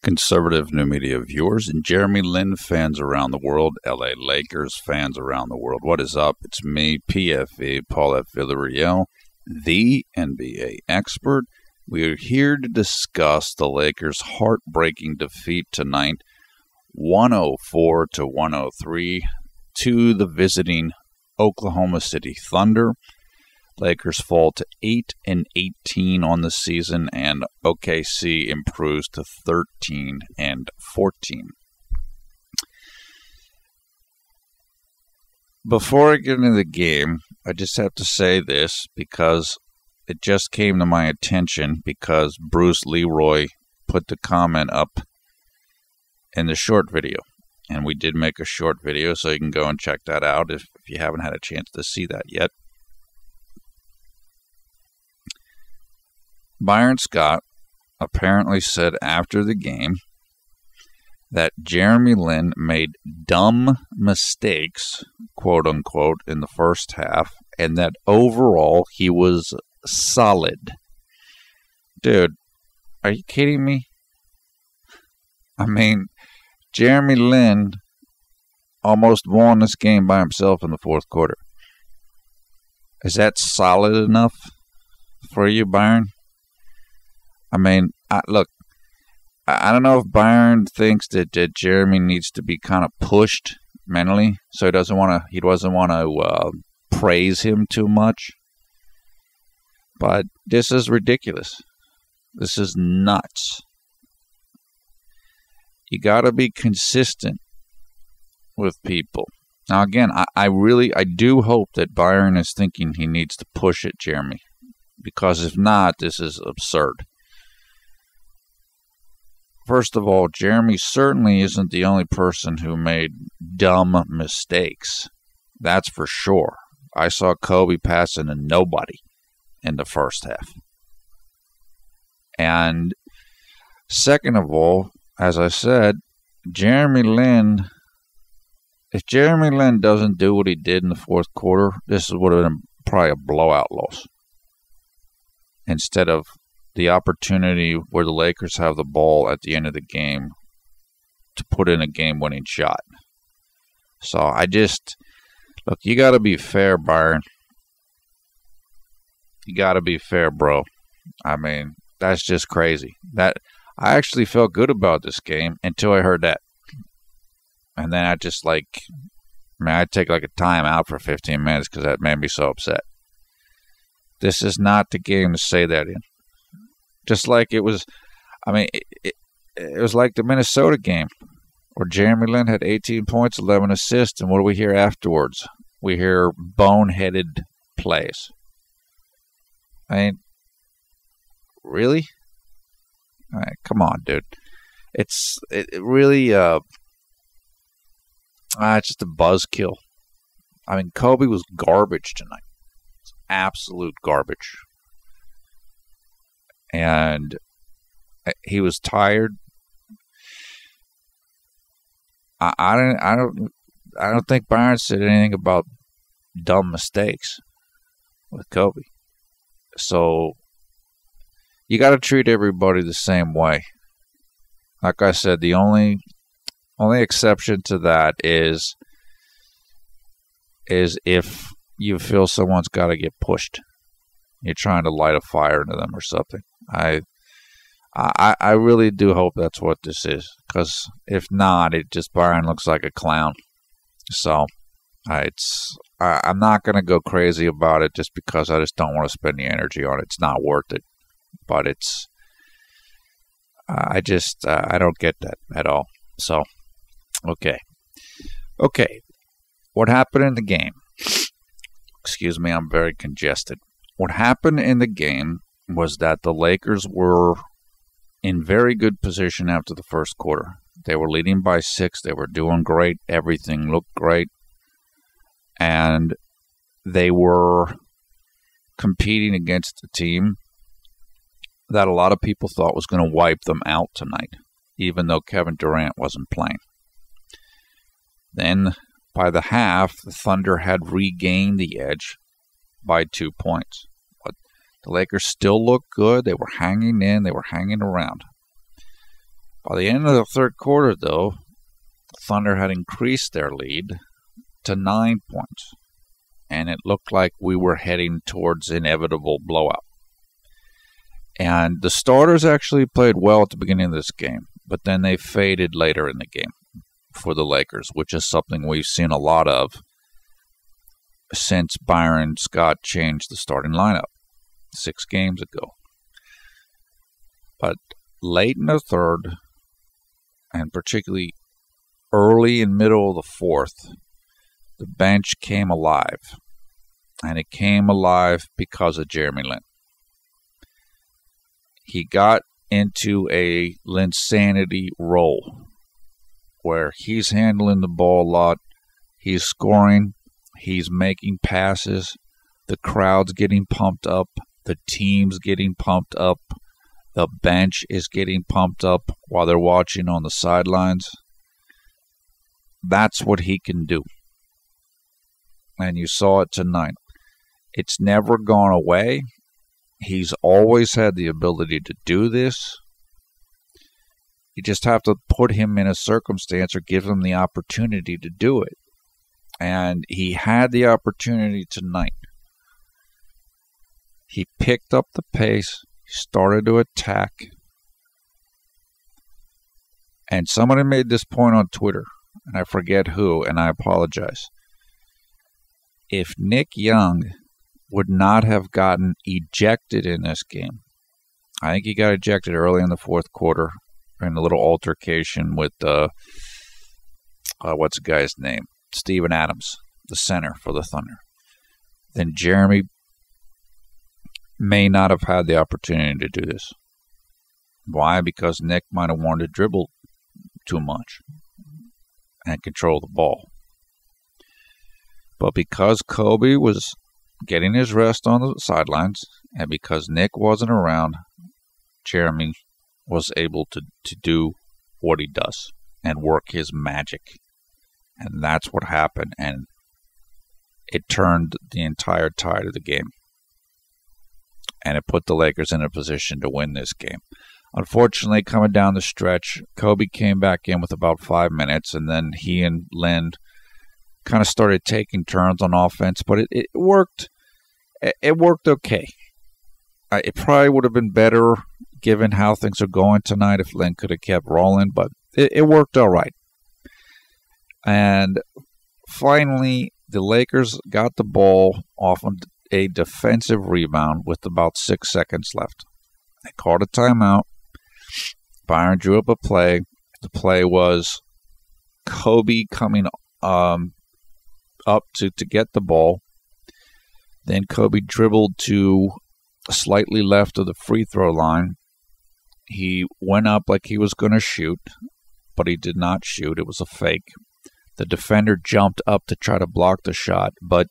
Conservative new media viewers and Jeremy Lin fans around the world, LA Lakers fans around the world. What is up? It's me, PFV, Paul F. Villarreal, the NBA expert. We are here to discuss the Lakers' heartbreaking defeat tonight, 104-103, to the visiting Oklahoma City Thunder. Lakers fall to 8-18 on the season, and OKC improves to 13-14. Before I get into the game, I just have to say this because it just came to my attention because Bruce Leroy put the comment up in the short video. And we did make a short video, so you can go and check that out if you haven't had a chance to see that yet. Byron Scott apparently said after the game that Jeremy Lin made dumb mistakes, quote unquote, in the first half, and that overall he was solid. Dude, are you kidding me? I mean, Jeremy Lin almost won this game by himself in the fourth quarter. Is that solid enough for you, Byron? I mean, look, I don't know if Byron thinks that Jeremy needs to be kind of pushed mentally, so he doesn't want to praise him too much. But this is ridiculous. This is nuts. You got to be consistent with people. Now, again, I do hope that Byron is thinking he needs to push it, Jeremy, because if not, this is absurd. First of all, Jeremy certainly isn't the only person who made dumb mistakes. That's for sure. I saw Kobe passing to nobody in the first half. And second of all, as I said, if Jeremy Lin doesn't do what he did in the fourth quarter, this would have been probably a blowout loss. Instead of the opportunity where the Lakers have the ball at the end of the game to put in a game-winning shot. So look, you got to be fair, Byron. You got to be fair, bro. I mean, that's just crazy. I actually felt good about this game until I heard that. And then I take like a timeout for 15 minutes because that made me so upset. This is not the game to say that in. Just like it was, it was like the Minnesota game where Jeremy Lin had 18 points, 11 assists, and what do we hear afterwards? We hear boneheaded plays. I mean, really? All right, come on, dude. It really, it's just a buzzkill. I mean, Kobe was garbage tonight. It's absolute garbage. And he was tired. I don't think Byron said anything about dumb mistakes with Kobe. So you got to treat everybody the same way. Like I said, the only exception to that is if you feel someone's got to get pushed. You're trying to light a fire into them or something. I really do hope that's what this is, because if not, Byron looks like a clown. So I'm not going to go crazy about it just because I just don't want to spend the energy on it. It's not worth it. But I don't get that at all. So, okay. What happened in the game? Excuse me, I'm very congested. What happened in the game was that the Lakers were in very good position after the first quarter. They were leading by 6. They were doing great. Everything looked great. And they were competing against a team that a lot of people thought was going to wipe them out tonight, even though Kevin Durant wasn't playing. Then, by the half, the Thunder had regained the edge by 2 points. But the Lakers still looked good. They were hanging in. They were hanging around. By the end of the third quarter, though, Thunder had increased their lead to 9 points, and it looked like we were heading towards inevitable blowout. And the starters actually played well at the beginning of this game, but then they faded later in the game for the Lakers, which is something we've seen a lot of since Byron Scott changed the starting lineup 6 games ago. But late in the third, and particularly early and middle of the fourth, the bench came alive. And it came alive because of Jeremy Lin. He got into a Linsanity role where he's handling the ball a lot, he's scoring, he's making passes, the crowd's getting pumped up, the team's getting pumped up, the bench is getting pumped up while they're watching on the sidelines. That's what he can do. And you saw it tonight. It's never gone away. He's always had the ability to do this. You just have to put him in a circumstance or give him the opportunity to do it. And he had the opportunity tonight. He picked up the pace, started to attack. And somebody made this point on Twitter, and I forget who, and I apologize. If Nick Young would not have gotten ejected in this game, I think he got ejected early in the fourth quarter in a little altercation with, what's the guy's name? Steven Adams, the center for the Thunder. Then Jeremy may not have had the opportunity to do this. Why? Because Nick might have wanted to dribble too much and control the ball. But because Kobe was getting his rest on the sidelines, and because Nick wasn't around, Jeremy was able to do what he does and work his magic. And that's what happened, and it turned the entire tide of the game. And it put the Lakers in a position to win this game. Unfortunately, coming down the stretch, Kobe came back in with about 5 minutes, and then he and Lin kind of started taking turns on offense, but it worked. It worked okay. It probably would have been better given how things are going tonight if Lin could have kept rolling, but it worked all right. And finally, the Lakers got the ball off of a defensive rebound with about 6 seconds left. They called a timeout. Byron drew up a play. The play was Kobe coming up to get the ball. Then Kobe dribbled to slightly left of the free throw line. He went up like he was going to shoot, but he did not shoot. It was a fake. The defender jumped up to try to block the shot, but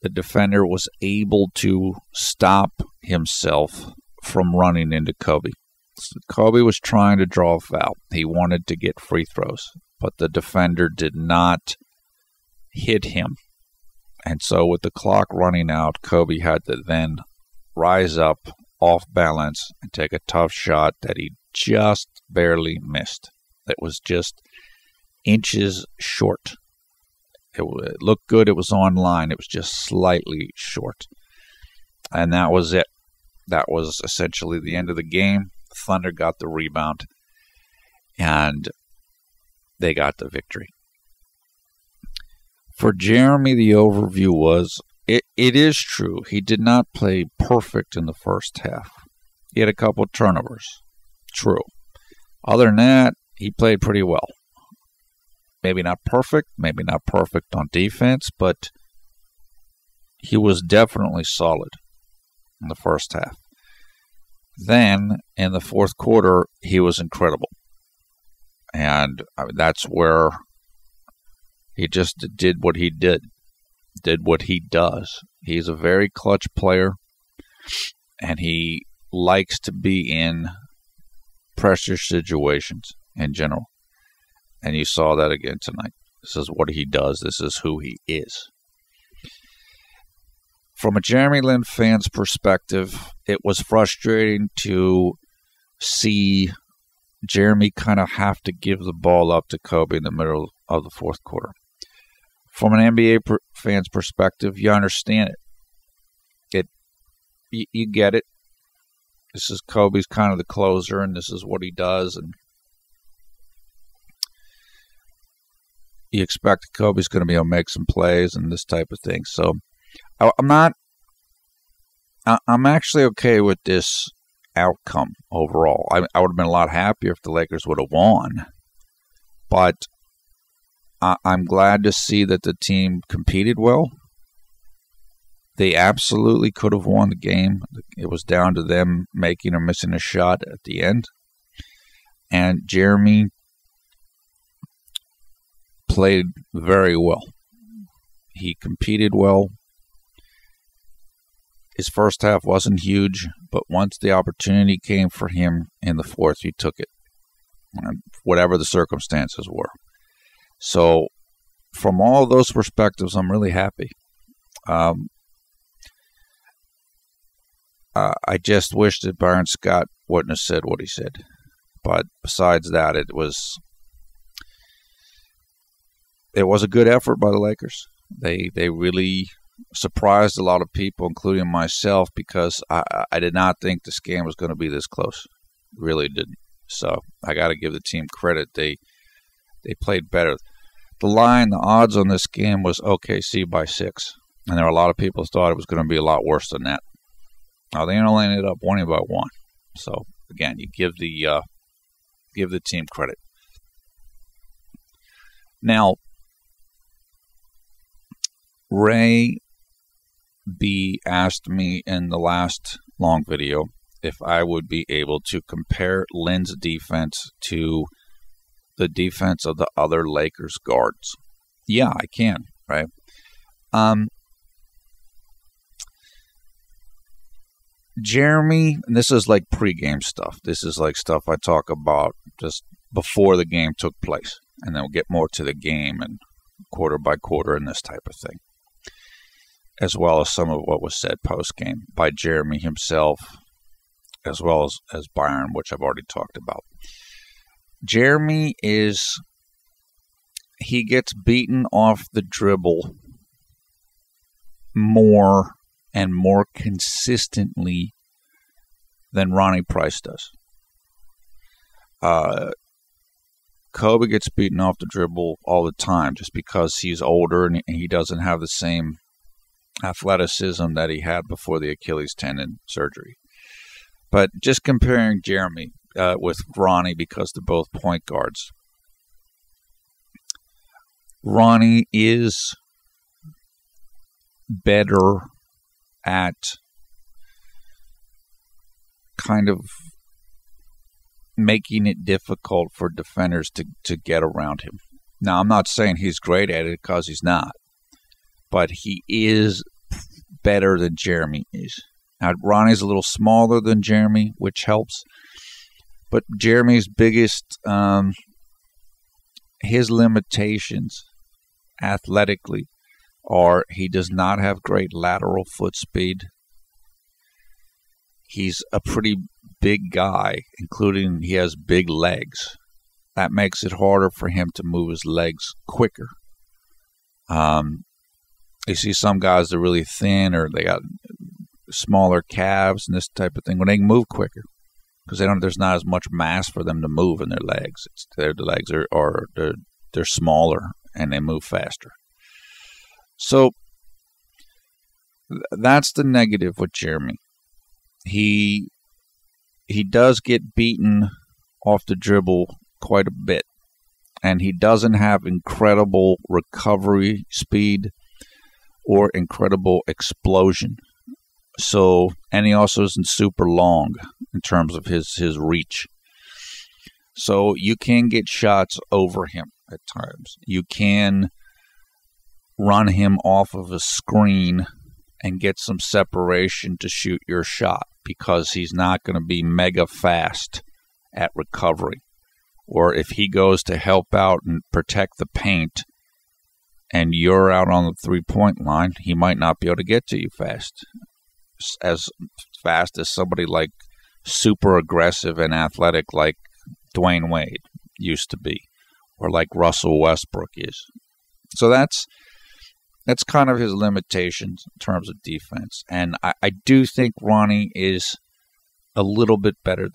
the defender was able to stop himself from running into Kobe. So Kobe was trying to draw a foul. He wanted to get free throws, but the defender did not hit him. And so with the clock running out, Kobe had to then rise up off balance and take a tough shot that he just barely missed. It was just inches short. It looked good. It was on line. It was just slightly short. And that was it. That was essentially the end of the game. The Thunder got the rebound, and they got the victory. For Jeremy, the overview was, it is true, he did not play perfect in the first half. He had a couple of turnovers. True. Other than that, he played pretty well. Maybe not perfect on defense, but he was definitely solid in the first half. Then, in the fourth quarter, he was incredible. And that's where he just did what he did what he does. He's a very clutch player, and he likes to be in pressure situations in general. And you saw that again tonight. This is what he does. This is who he is. From a Jeremy Lin fan's perspective, it was frustrating to see Jeremy kind of have to give the ball up to Kobe in the middle of the fourth quarter. From an NBA fan's perspective, you understand it. You get it. This is Kobe's kind of the closer, and this is what he does, and you expect Kobe's going to be able to make some plays and this type of thing. So I'm actually okay with this outcome overall. I would have been a lot happier if the Lakers would have won, but I'm glad to see that the team competed well. They absolutely could have won the game. It was down to them making or missing a shot at the end. And Jeremy played very well. He competed well. His first half wasn't huge, but once the opportunity came for him in the fourth, he took it, whatever the circumstances were. So from all those perspectives, I'm really happy. I just wish that Byron Scott wouldn't have said what he said. But besides that, it was a good effort by the Lakers. They really surprised a lot of people, including myself, because I did not think this game was going to be this close. Really didn't. So I got to give the team credit. They played better. The odds on this game was OKC by 6. And there were a lot of people who thought it was going to be a lot worse than that. Now, they only ended up winning by 1. So, again, you give the team credit. Now, Ray B asked me in the last long video if I would be able to compare Lin's defense to the defense of the other Lakers guards. Yeah, I can, right? Jeremy, and this is like pregame stuff. This is like stuff I talk about just before the game took place. And then we'll get more to the game and quarter by quarter and this type of thing. As well as some of what was said post-game by Jeremy himself, as well as Byron, which I've already talked about. Jeremy he gets beaten off the dribble more and more consistently than Ronnie Price does. Kobe gets beaten off the dribble all the time just because he's older and he doesn't have the same athleticism that he had before the Achilles tendon surgery. But just comparing Jeremy with Ronnie, because they're both point guards, Ronnie is better at kind of making it difficult for defenders to get around him. Now, I'm not saying he's great at it, because he's not, but he is better than Jeremy is. Now, Ronnie's a little smaller than Jeremy, which helps, but Jeremy's biggest, his limitations athletically are he does not have great lateral foot speed. He's a pretty big guy, including he has big legs. That makes it harder for him to move his legs quicker. You see some guys that are really thin, or they got smaller calves and this type of thing, when they can move quicker, because there's not as much mass for them to move in their legs. The legs they're smaller and they move faster. So that's the negative with Jeremy. He does get beaten off the dribble quite a bit, and he doesn't have incredible recovery speed or incredible explosion. So, and he also isn't super long in terms of his reach. So you can get shots over him at times. You can run him off of a screen and get some separation to shoot your shot, because he's not going to be mega fast at recovery. Or if he goes to help out and protect the paint and you're out on the three-point line, he might not be able to get to you as fast as somebody like super aggressive and athletic like Dwayne Wade used to be, or like Russell Westbrook is. So that's kind of his limitations in terms of defense. And I do think Ronnie is a little bit better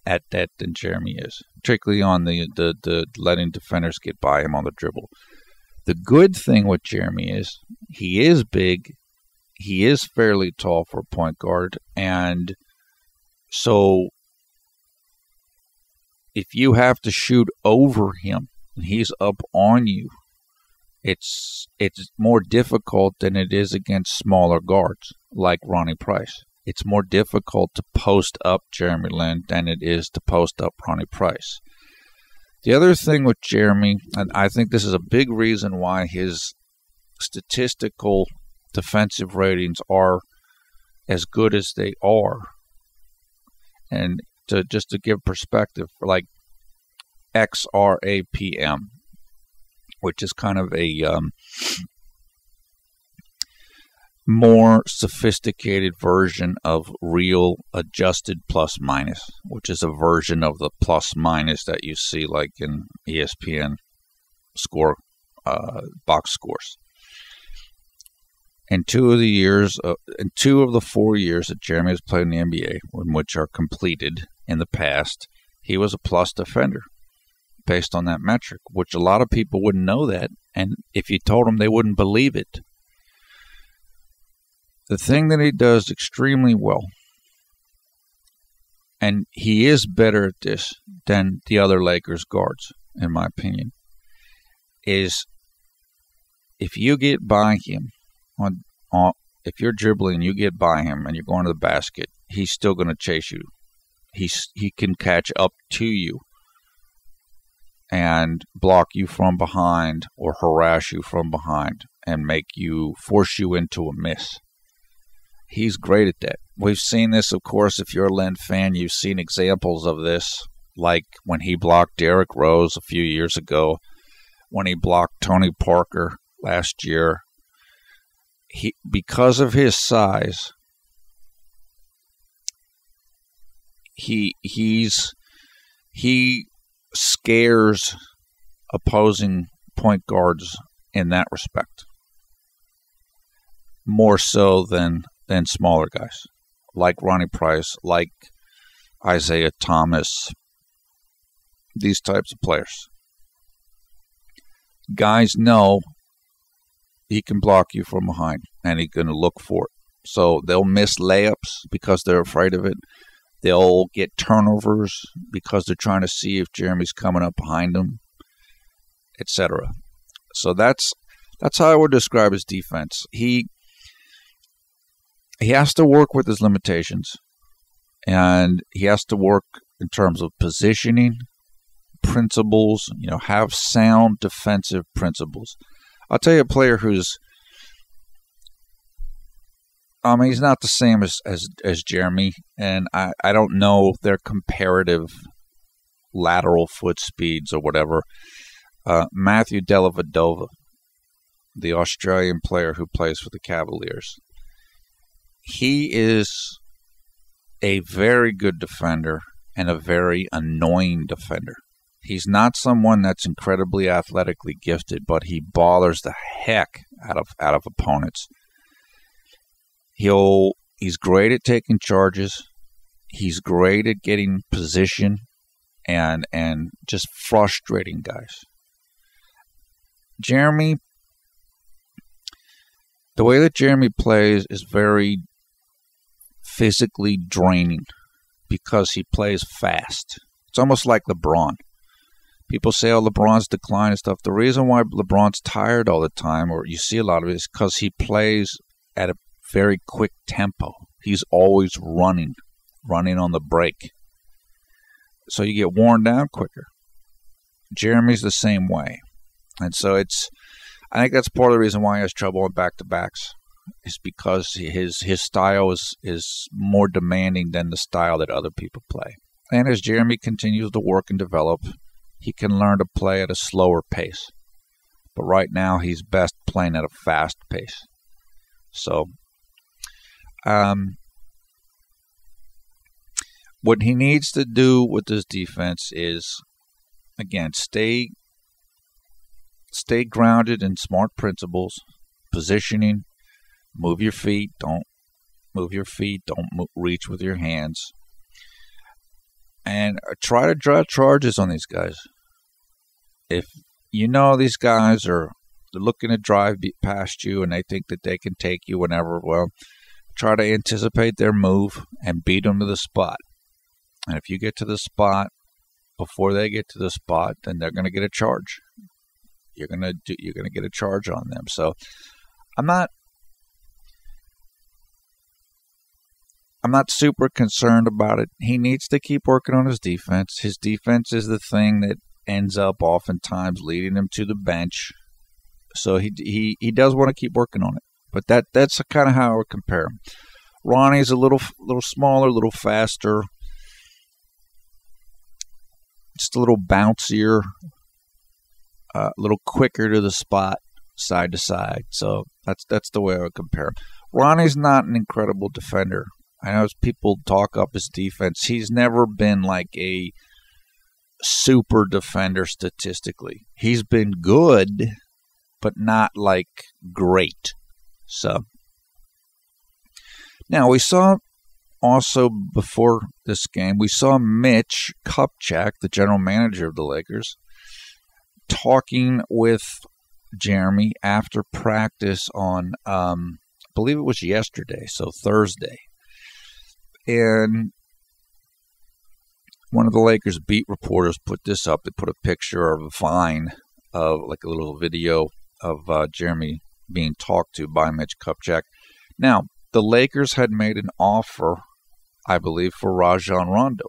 at that than Jeremy is, particularly on the letting defenders get by him on the dribble. The good thing with Jeremy is he is big, he is fairly tall for a point guard, and so if you have to shoot over him and he's up on you, it's more difficult than it is against smaller guards like Ronnie Price. It's more difficult to post up Jeremy Lin than it is to post up Ronnie Price. The other thing with Jeremy, and I think this is a big reason why his statistical defensive ratings are as good as they are, and just to give perspective, for like XRAPM, which is kind of a more sophisticated version of real adjusted plus minus, which is a version of the plus minus that you see like in ESPN box scores. In two of the 4 years that Jeremy has played in the NBA, which are completed in the past, he was a plus defender based on that metric, which a lot of people wouldn't know that, and if you told them, they wouldn't believe it. The thing that he does extremely well, and he is better at this than the other Lakers guards, in my opinion, is if you get by him, if you're dribbling, you get by him and you're going to the basket, he's still going to chase you. He can catch up to you and block you from behind or harass you from behind and force you into a miss. He's great at that. We've seen this, of course, if you're a Lin fan, you've seen examples of this, like when he blocked Derrick Rose a few years ago, when he blocked Tony Parker last year. Because of his size, he scares opposing point guards in that respect, more so than smaller guys, like Ronnie Price, like Isaiah Thomas, these types of players. Guys know he can block you from behind, and he's going to look for it. So they'll miss layups because they're afraid of it. They'll get turnovers because they're trying to see if Jeremy's coming up behind them, etc. So that's how I would describe his defense. He has to work with his limitations, and he has to work in terms of positioning, principles, have sound defensive principles. I'll tell you a player who's, he's not the same as Jeremy, and I don't know their comparative lateral foot speeds or whatever. Matthew Dellavedova, the Australian player who plays for the Cavaliers. He is a very good defender and a very annoying defender. He's not someone that's incredibly athletically gifted, but he bothers the heck out of opponents. He's great at taking charges. He's great at getting position and just frustrating guys. Jeremy, the way that Jeremy plays is very physically draining because he plays fast. It's almost like LeBron. People say, LeBron's decline and stuff. The reason why LeBron's tired all the time, or you see a lot of it, is because he plays at a very quick tempo. He's always running on the break. So you get worn down quicker. Jeremy's the same way. And so I think that's part of the reason why he has trouble in back-to-backs, is because his style is more demanding than the style that other people play. And as Jeremy continues to work and develop, he can learn to play at a slower pace. But right now, he's best playing at a fast pace. So, what he needs to do with this defense is, again, stay grounded in smart principles, positioning, move your feet, don't move your feet, don't reach with your hands, and try to draw charges on these guys. If you know these guys they're looking to drive past you and they think that they can take you whenever, well, try to anticipate their move and beat them to the spot. And if you get to the spot before they get to the spot, then they're going to get a charge. You're going to get a charge on them. So I'm not super concerned about it. He needs to keep working on his defense. His defense is the thing that ends up oftentimes leading him to the bench. So he does want to keep working on it. But that's kind of how I would compare him. Ronnie's a little smaller, a little faster, just a little bouncier, a little quicker to the spot, side to side. So that's the way I would compare him. Ronnie's not an incredible defender. I know as people talk up his defense, he's never been like a super defender statistically. He's been good, but not like great. So now we saw also before this game, we saw Mitch Kupchak, the general manager of the Lakers, talking with Jeremy after practice on, I believe it was yesterday, so Thursday. And one of the Lakers beat reporters put this up. They put a picture of a Vine, of like a little video of Jeremy being talked to by Mitch Kupchak. Now, the Lakers had made an offer, I believe, for Rajon Rondo.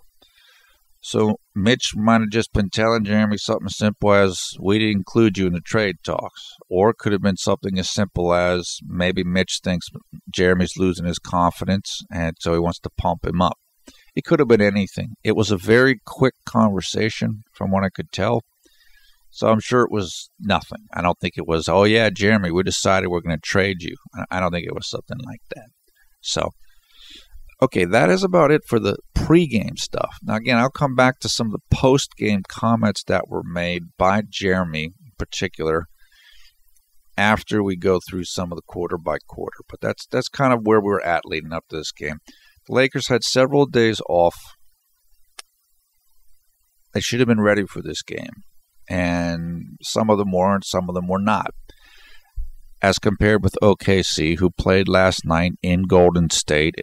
So Mitch might have just been telling Jeremy something simple as, we didn't include you in the trade talks. Or it could have been something as simple as, maybe Mitch thinks Jeremy's losing his confidence, and so he wants to pump him up. It could have been anything. It was a very quick conversation from what I could tell. So I'm sure it was nothing. I don't think it was, oh yeah, Jeremy, we decided we're going to trade you. I don't think it was something like that. So, okay, that is about it for the pregame stuff. Now, again, I'll come back to some of the post-game comments that were made by Jeremy in particular after we go through some of the quarter by quarter. But that's kind of where we're at leading up to this game. The Lakers had several days off. They should have been ready for this game. And some of them weren't, some of them were not. As compared with OKC, who played last night in Golden State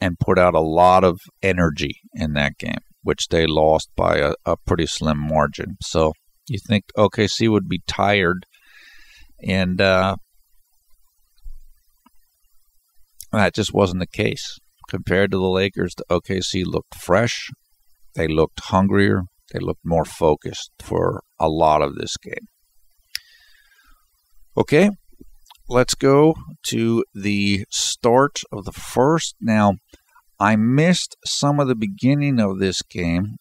and put out a lot of energy in that game, which they lost by a pretty slim margin. So you think OKC would be tired, and that just wasn't the case. Compared to the Lakers, the OKC looked fresh, they looked hungrier, they looked more focused for a lot of this game. Okay, let's go to the start of the first. Now, I missed some of the beginning of this game,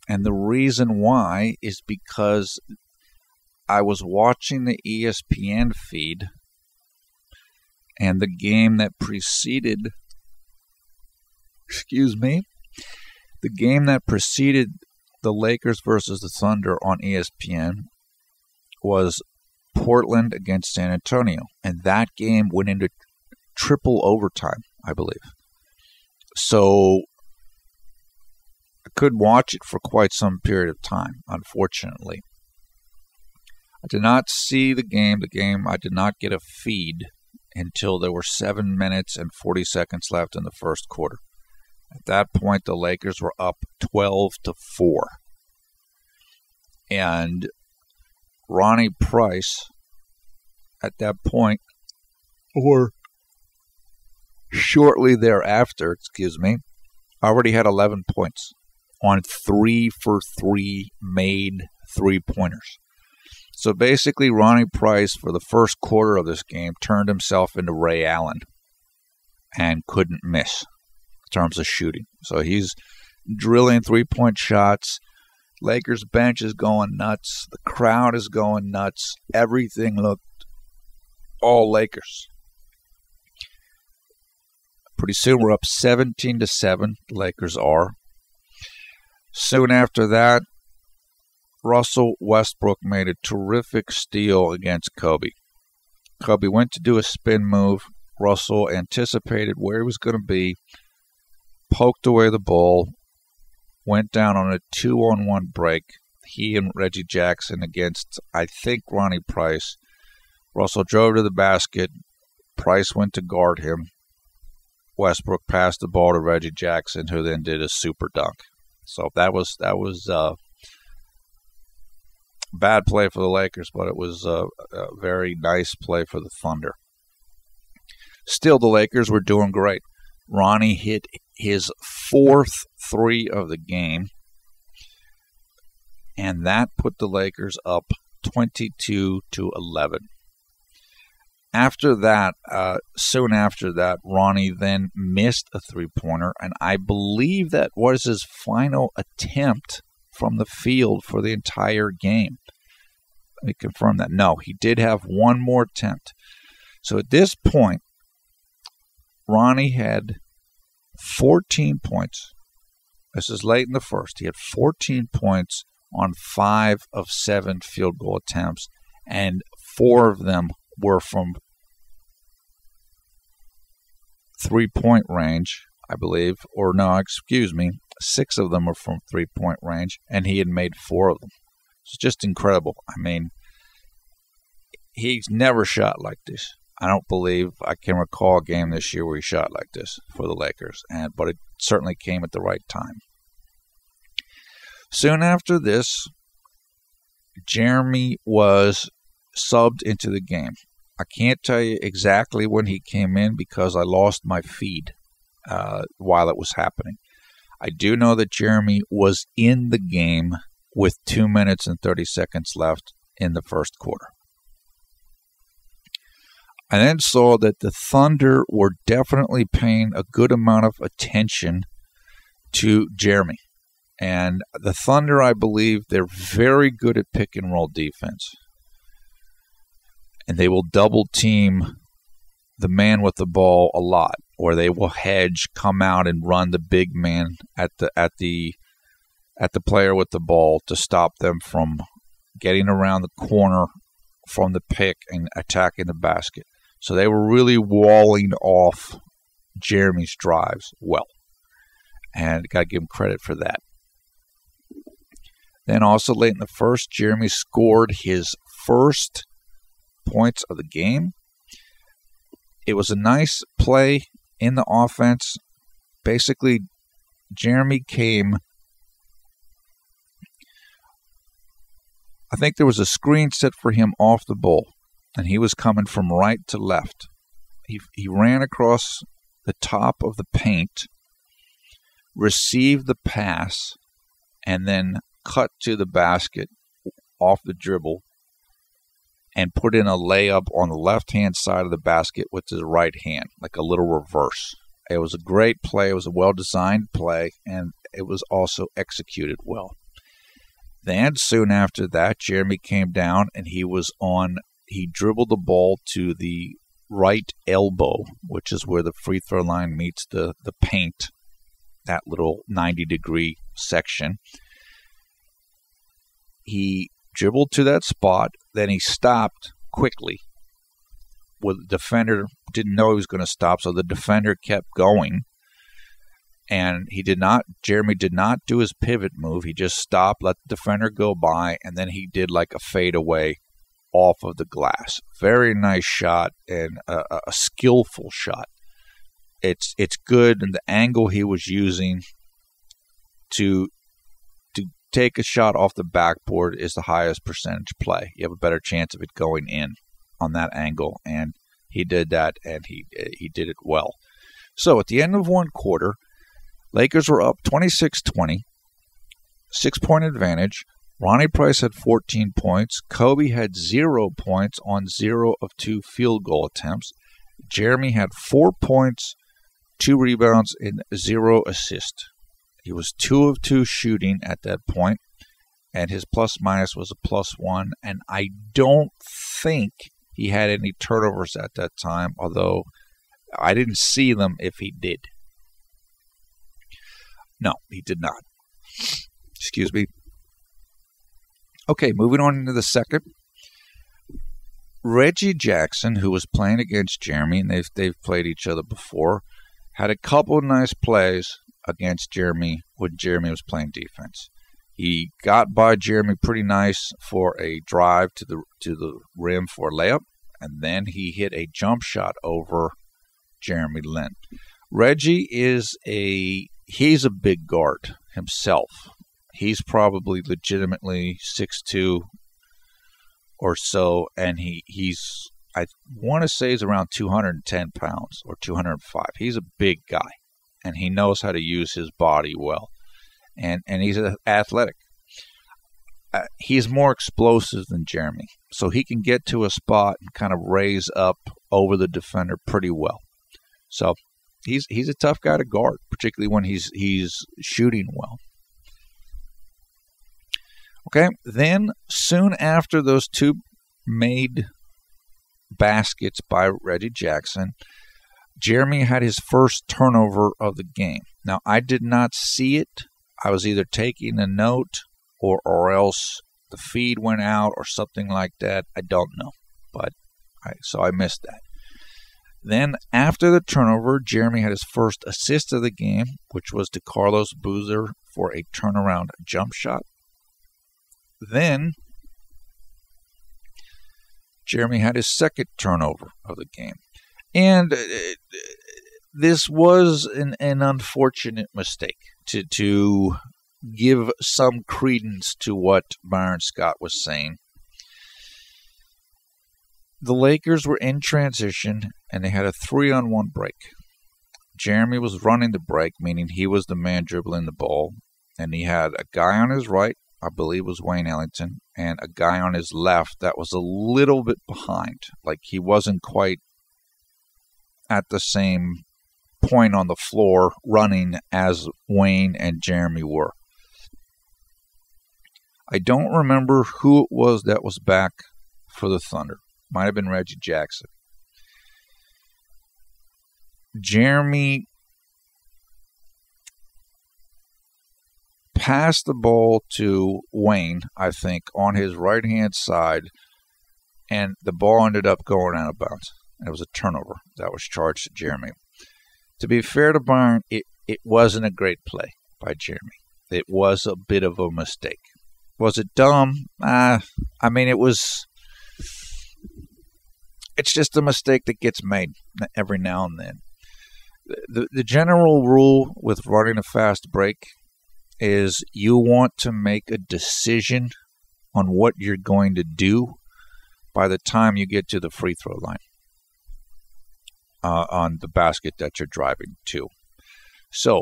and the reason why is because I was watching the ESPN feed, and the game that preceded, the game that preceded the Lakers versus the Thunder on ESPN was Portland against San Antonio, and that game went into triple overtime, I believe. So I couldn't watch it for quite some period of time, unfortunately. I did not see the game. I did not get a feed until there were 7 minutes and 40 seconds left in the first quarter. At that point, the Lakers were up 12-4. And Ronnie Price, at that point, or shortly thereafter, already had 11 points on 3 for 3 made three-pointers. So basically, Ronnie Price, for the first quarter of this game, turned himself into Ray Allen and couldn't miss in terms of shooting. So he's drilling three-point shots. Lakers bench is going nuts. The crowd is going nuts. Everything looked all Lakers. Pretty soon we're up 17-7. The Lakers are. Soon after that, Russell Westbrook made a terrific steal against Kobe. Kobe went to do a spin move. Russell anticipated where he was going to be, poked away the ball, went down on a 2-on-1 break. He and Reggie Jackson against, I think, Ronnie Price. Russell drove to the basket. Price went to guard him. Westbrook passed the ball to Reggie Jackson, who then did a super dunk. So that was bad play for the Lakers, but it was a very nice play for the Thunder. Still, the Lakers were doing great. Ronnie hit his 4th three of the game, and that put the Lakers up 22-11. After that, soon after that, Ronnie then missed a three-pointer, and I believe that was his final attempt from the field for the entire game. Let me confirm that. No, he did have one more attempt. So at this point, Ronnie had 14 points. This is late in the first. He had 14 points on 5 of 7 field goal attempts, and 4 of them were from three-point range, I believe. Or no, excuse me, 6 of them were from three-point range, and he had made 4 of them. It's just incredible. I mean, he's never shot like this. I don't believe I can recall a game this year where he shot like this for the Lakers, but it certainly came at the right time. Soon after this, Jeremy was subbed into the game. I can't tell you exactly when he came in because I lost my feed while it was happening. I do know that Jeremy was in the game with 2 minutes and 30 seconds left in the first quarter. I then saw that the Thunder were definitely paying a good amount of attention to Jeremy. And the Thunder, I believe, they're very good at pick and roll defense. And they will double team the man with the ball a lot, or they will hedge, come out and run the big man at the player with the ball to stop them from getting around the corner from the pick and attacking the basket. So they were really walling off Jeremy's drives well. And got to give him credit for that. Then also late in the first, Jeremy scored his first points of the game. It was a nice play in the offense. Basically, Jeremy came, I think there was a screen set for him off the ball, and he was coming from right to left. He ran across the top of the paint, received the pass, and then cut to the basket off the dribble and put in a layup on the left-hand side of the basket with his right hand, like a little reverse. It was a great play. It was a well-designed play, and it was also executed well. Then soon after that, Jeremy came down, and he dribbled the ball to the right elbow, which is where the free throw line meets the paint, that little 90-degree section. He dribbled to that spot, then he stopped quickly. Well, the defender didn't know he was going to stop, so the defender kept going. And Jeremy did not do his pivot move. He just stopped, let the defender go by, and then he did like a fadeaway off of the glass. Very nice shot and a skillful shot. It's good, and the angle he was using to take a shot off the backboard is the highest percentage play. You have a better chance of it going in on that angle, and he did that, and he did it well. So at the end of one quarter, Lakers were up 26-20, 6-point advantage. Ronnie Price had 14 points. Kobe had 0 points on 0 of 2 field goal attempts. Jeremy had 4 points, 2 rebounds, and 0 assists. He was 2 of 2 shooting at that point, and his plus-minus was a +1, and I don't think he had any turnovers at that time, although I didn't see them if he did. No, he did not. Excuse me. Okay, moving on into the second. Reggie Jackson, who was playing against Jeremy, and they've played each other before, had a couple of nice plays against Jeremy when Jeremy was playing defense. He got by Jeremy pretty nice for a drive to the rim for a layup, and then he hit a jump shot over Jeremy Lin. Reggie he's a big guard himself. He's probably legitimately 6'2" or so, and he's I want to say he's around 210 pounds or 205. He's a big guy, and he knows how to use his body well, and he's athletic. He's more explosive than Jeremy, so he can get to a spot and kind of raise up over the defender pretty well. So he's a tough guy to guard, particularly when he's shooting well. Okay, then soon after those two made baskets by Reggie Jackson, Jeremy had his first turnover of the game. Now, I did not see it. I was either taking a note or else the feed went out or something like that. I don't know, so I missed that. Then after the turnover, Jeremy had his first assist of the game, which was to Carlos Boozer for a turnaround jump shot. Then Jeremy had his second turnover of the game. And this was an unfortunate mistake to give some credence to what Byron Scott was saying. The Lakers were in transition, and they had a 3-on-1 break. Jeremy was running the break, meaning he was the man dribbling the ball, and he had a guy on his right, I believe was Wayne Ellington, and a guy on his left that was a little bit behind. Like he wasn't quite at the same point on the floor running as Wayne and Jeremy were. I don't remember who it was that was back for the Thunder. Might have been Reggie Jackson. Jeremy passed the ball to Wayne, I think, on his right-hand side, and the ball ended up going out of bounds. It was a turnover that was charged to Jeremy. To be fair to Byron, it wasn't a great play by Jeremy. It was a bit of a mistake. Was it dumb? I mean, it's just a mistake that gets made every now and then. The general rule with running a fast break is you want to make a decision on what you're going to do by the time you get to the free throw line on the basket that you're driving to. So,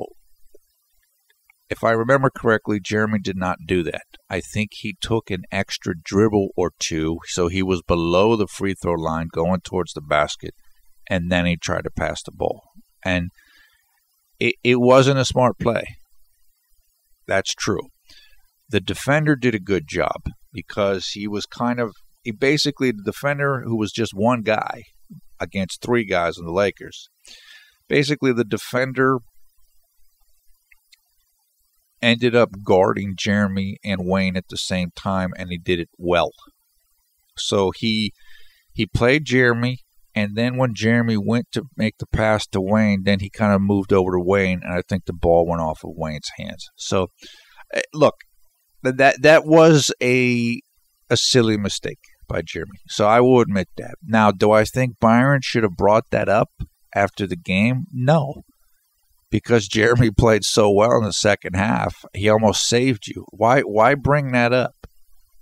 if I remember correctly, Jeremy did not do that. I think he took an extra dribble or two, so he was below the free throw line going towards the basket, and then he tried to pass the ball. And it wasn't a smart play. That's true. The defender did a good job because he basically, the defender who was just one guy against three guys on the Lakers, basically the defender ended up guarding Jeremy and Wayne at the same time, and he did it well. So he played Jeremy, and then when Jeremy went to make the pass to Wayne, then he kind of moved over to Wayne, and I think the ball went off of Wayne's hands. So, look, that was a silly mistake by Jeremy. So I will admit that. Now, do I think Byron should have brought that up after the game? No. Because Jeremy played so well in the second half, he almost saved you. Why bring that up?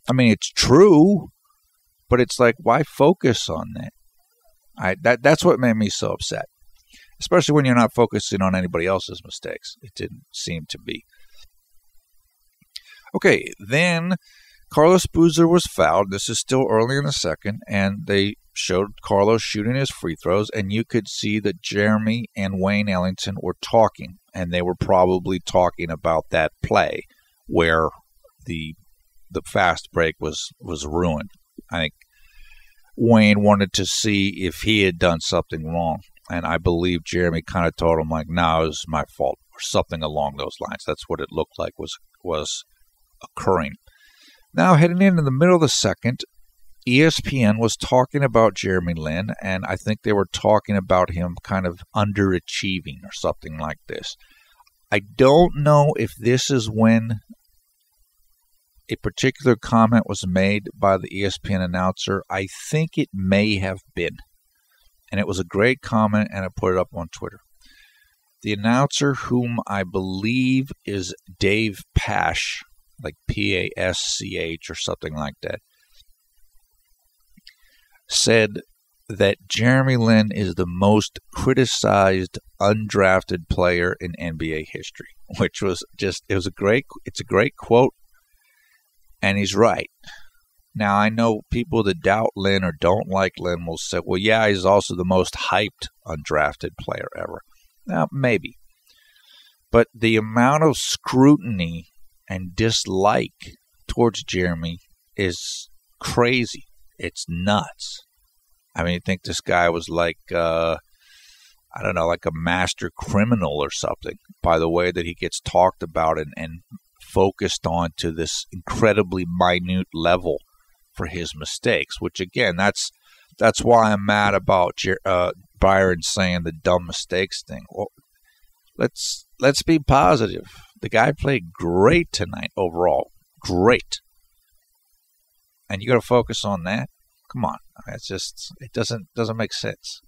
I mean, it's true, but it's like, why focus on that? That's what made me so upset, especially when you're not focusing on anybody else's mistakes. It didn't seem to be. Okay, then Carlos Boozer was fouled. This is still early in the second, and they showed Carlos shooting his free throws, and you could see that Jeremy and Wayne Ellington were talking, and they were probably talking about that play where the fast break was ruined. I think Wayne wanted to see if he had done something wrong, and I believe Jeremy kind of told him, like, no, it was my fault, or something along those lines. That's what it looked like was occurring. Now, heading into the middle of the second, ESPN was talking about Jeremy Lin, and I think they were talking about him kind of underachieving or something like this. I don't know if this is when a particular comment was made by the ESPN announcer. I think it may have been. And it was a great comment, and I put it up on Twitter. The announcer, whom I believe is Dave Pasch, like P-A-S-C-H or something like that, said that Jeremy Lin is the most criticized undrafted player in NBA history, which was just, it's a great quote, and he's right. Now, I know people that doubt Lin or don't like Lin will say, well, yeah, he's also the most hyped undrafted player ever. Now, maybe. But the amount of scrutiny and dislike towards Jeremy is crazy. It's nuts. I mean, you think this guy was like, I don't know, like a master criminal or something by the way that he gets talked about and focused on to this incredibly minute level for his mistakes, which, again, that's why I'm mad about Byron saying the dumb mistakes thing. Well, let's be positive. The guy played great tonight overall. Great. And you got to focus on that? Come on. It's just, it doesn't make sense.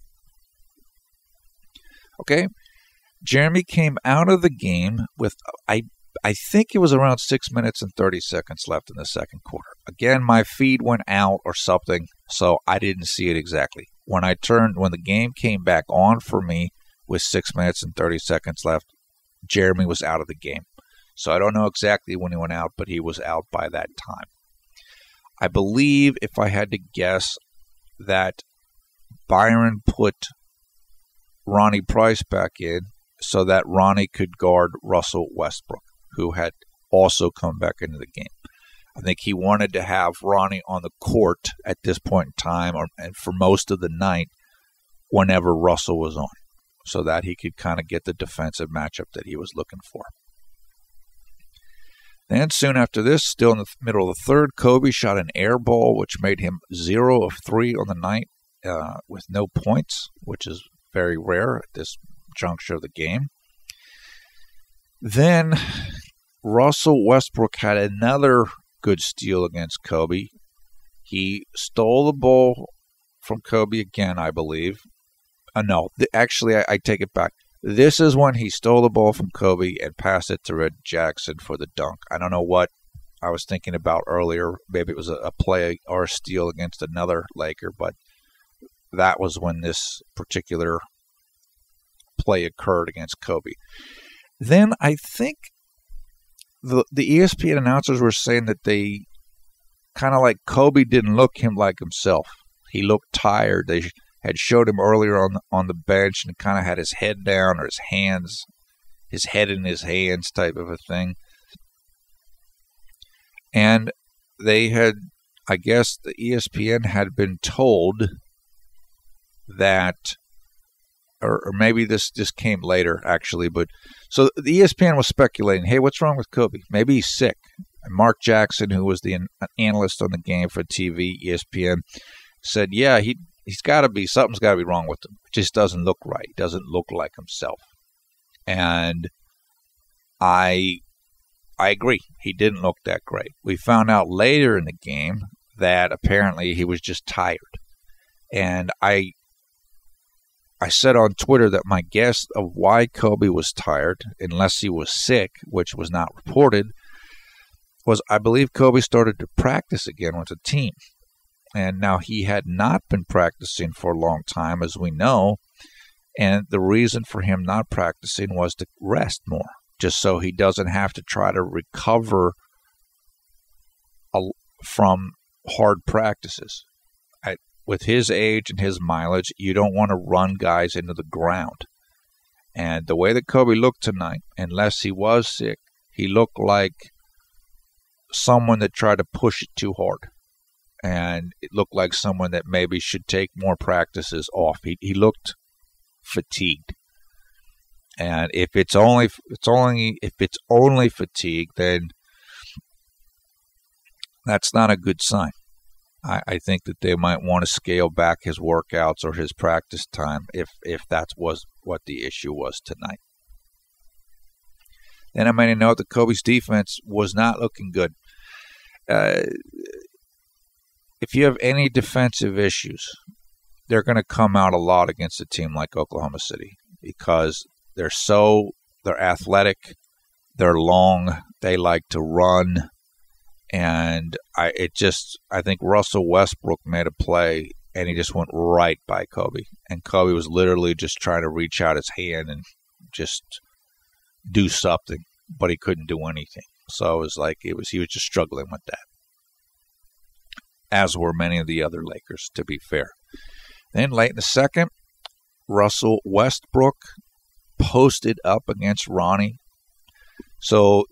Okay. Jeremy came out of the game with, I think it was around 6 minutes and 30 seconds left in the second quarter. Again, my feed went out or something, so I didn't see it exactly. When the game came back on for me with 6 minutes and 30 seconds left, Jeremy was out of the game. So I don't know exactly when he went out, but he was out by that time. I believe, if I had to guess, that Byron put Ronnie Price back in so that Ronnie could guard Russell Westbrook, who had also come back into the game. I think he wanted to have Ronnie on the court at this point in time and for most of the night whenever Russell was on, so that he could kind of get the defensive matchup that he was looking for. Then soon after this, still in the middle of the third, Kobe shot an air ball, which made him 0 of 3 on the night with no points, which is very rare at this juncture of the game. Then Russell Westbrook had another good steal against Kobe. He stole the ball from Kobe again, I believe. Actually, I take it back. This is when he stole the ball from Kobe and passed it to Red Jackson for the dunk. I don't know what I was thinking about earlier. Maybe it was a play or a steal against another Laker, but that was when this particular play occurred against Kobe. Then I think the ESPN announcers were saying that they kind of like Kobe didn't look like himself. He looked tired. They had showed him earlier on the bench and kind of had his head down or his head in his hands type of a thing. And they had, I guess the ESPN had been told that, or maybe this just came later actually, but so the ESPN was speculating, hey, what's wrong with Kobe? Maybe he's sick. And Mark Jackson, who was the analyst on the game for TV, ESPN, said, yeah, he's got to be, something's got to be wrong with him. It just doesn't look right. He doesn't look like himself. And I agree. He didn't look that great. We found out later in the game that apparently he was just tired. And I said on Twitter that my guess of why Kobe was tired, unless he was sick, which was not reported, was I believe Kobe started to practice again with the team. And now he had not been practicing for a long time, as we know. And the reason for him not practicing was to rest more, just so he doesn't have to try to recover from hard practices. With his age and his mileage, you don't want to run guys into the ground. And the way that Kobe looked tonight, unless he was sick, he looked like someone that tried to push it too hard. And it looked like someone that maybe should take more practices off. He looked fatigued. And if it's only fatigue, then That's not a good sign. I think that they might want to scale back his workouts or his practice time if that was what the issue was tonight. Then I made a note that Kobe's defense was not looking good. If you have any defensive issues, they're going to come out a lot against a team like Oklahoma City because they're athletic, they're long, they like to run. And I think Russell Westbrook made a play, and he just went right by Kobe. And Kobe was literally just trying to reach out his hand and just do something, but he couldn't do anything. So it was like he was just struggling with that, as were many of the other Lakers, to be fair. Then late in the second, Russell Westbrook posted up against Ronnie. So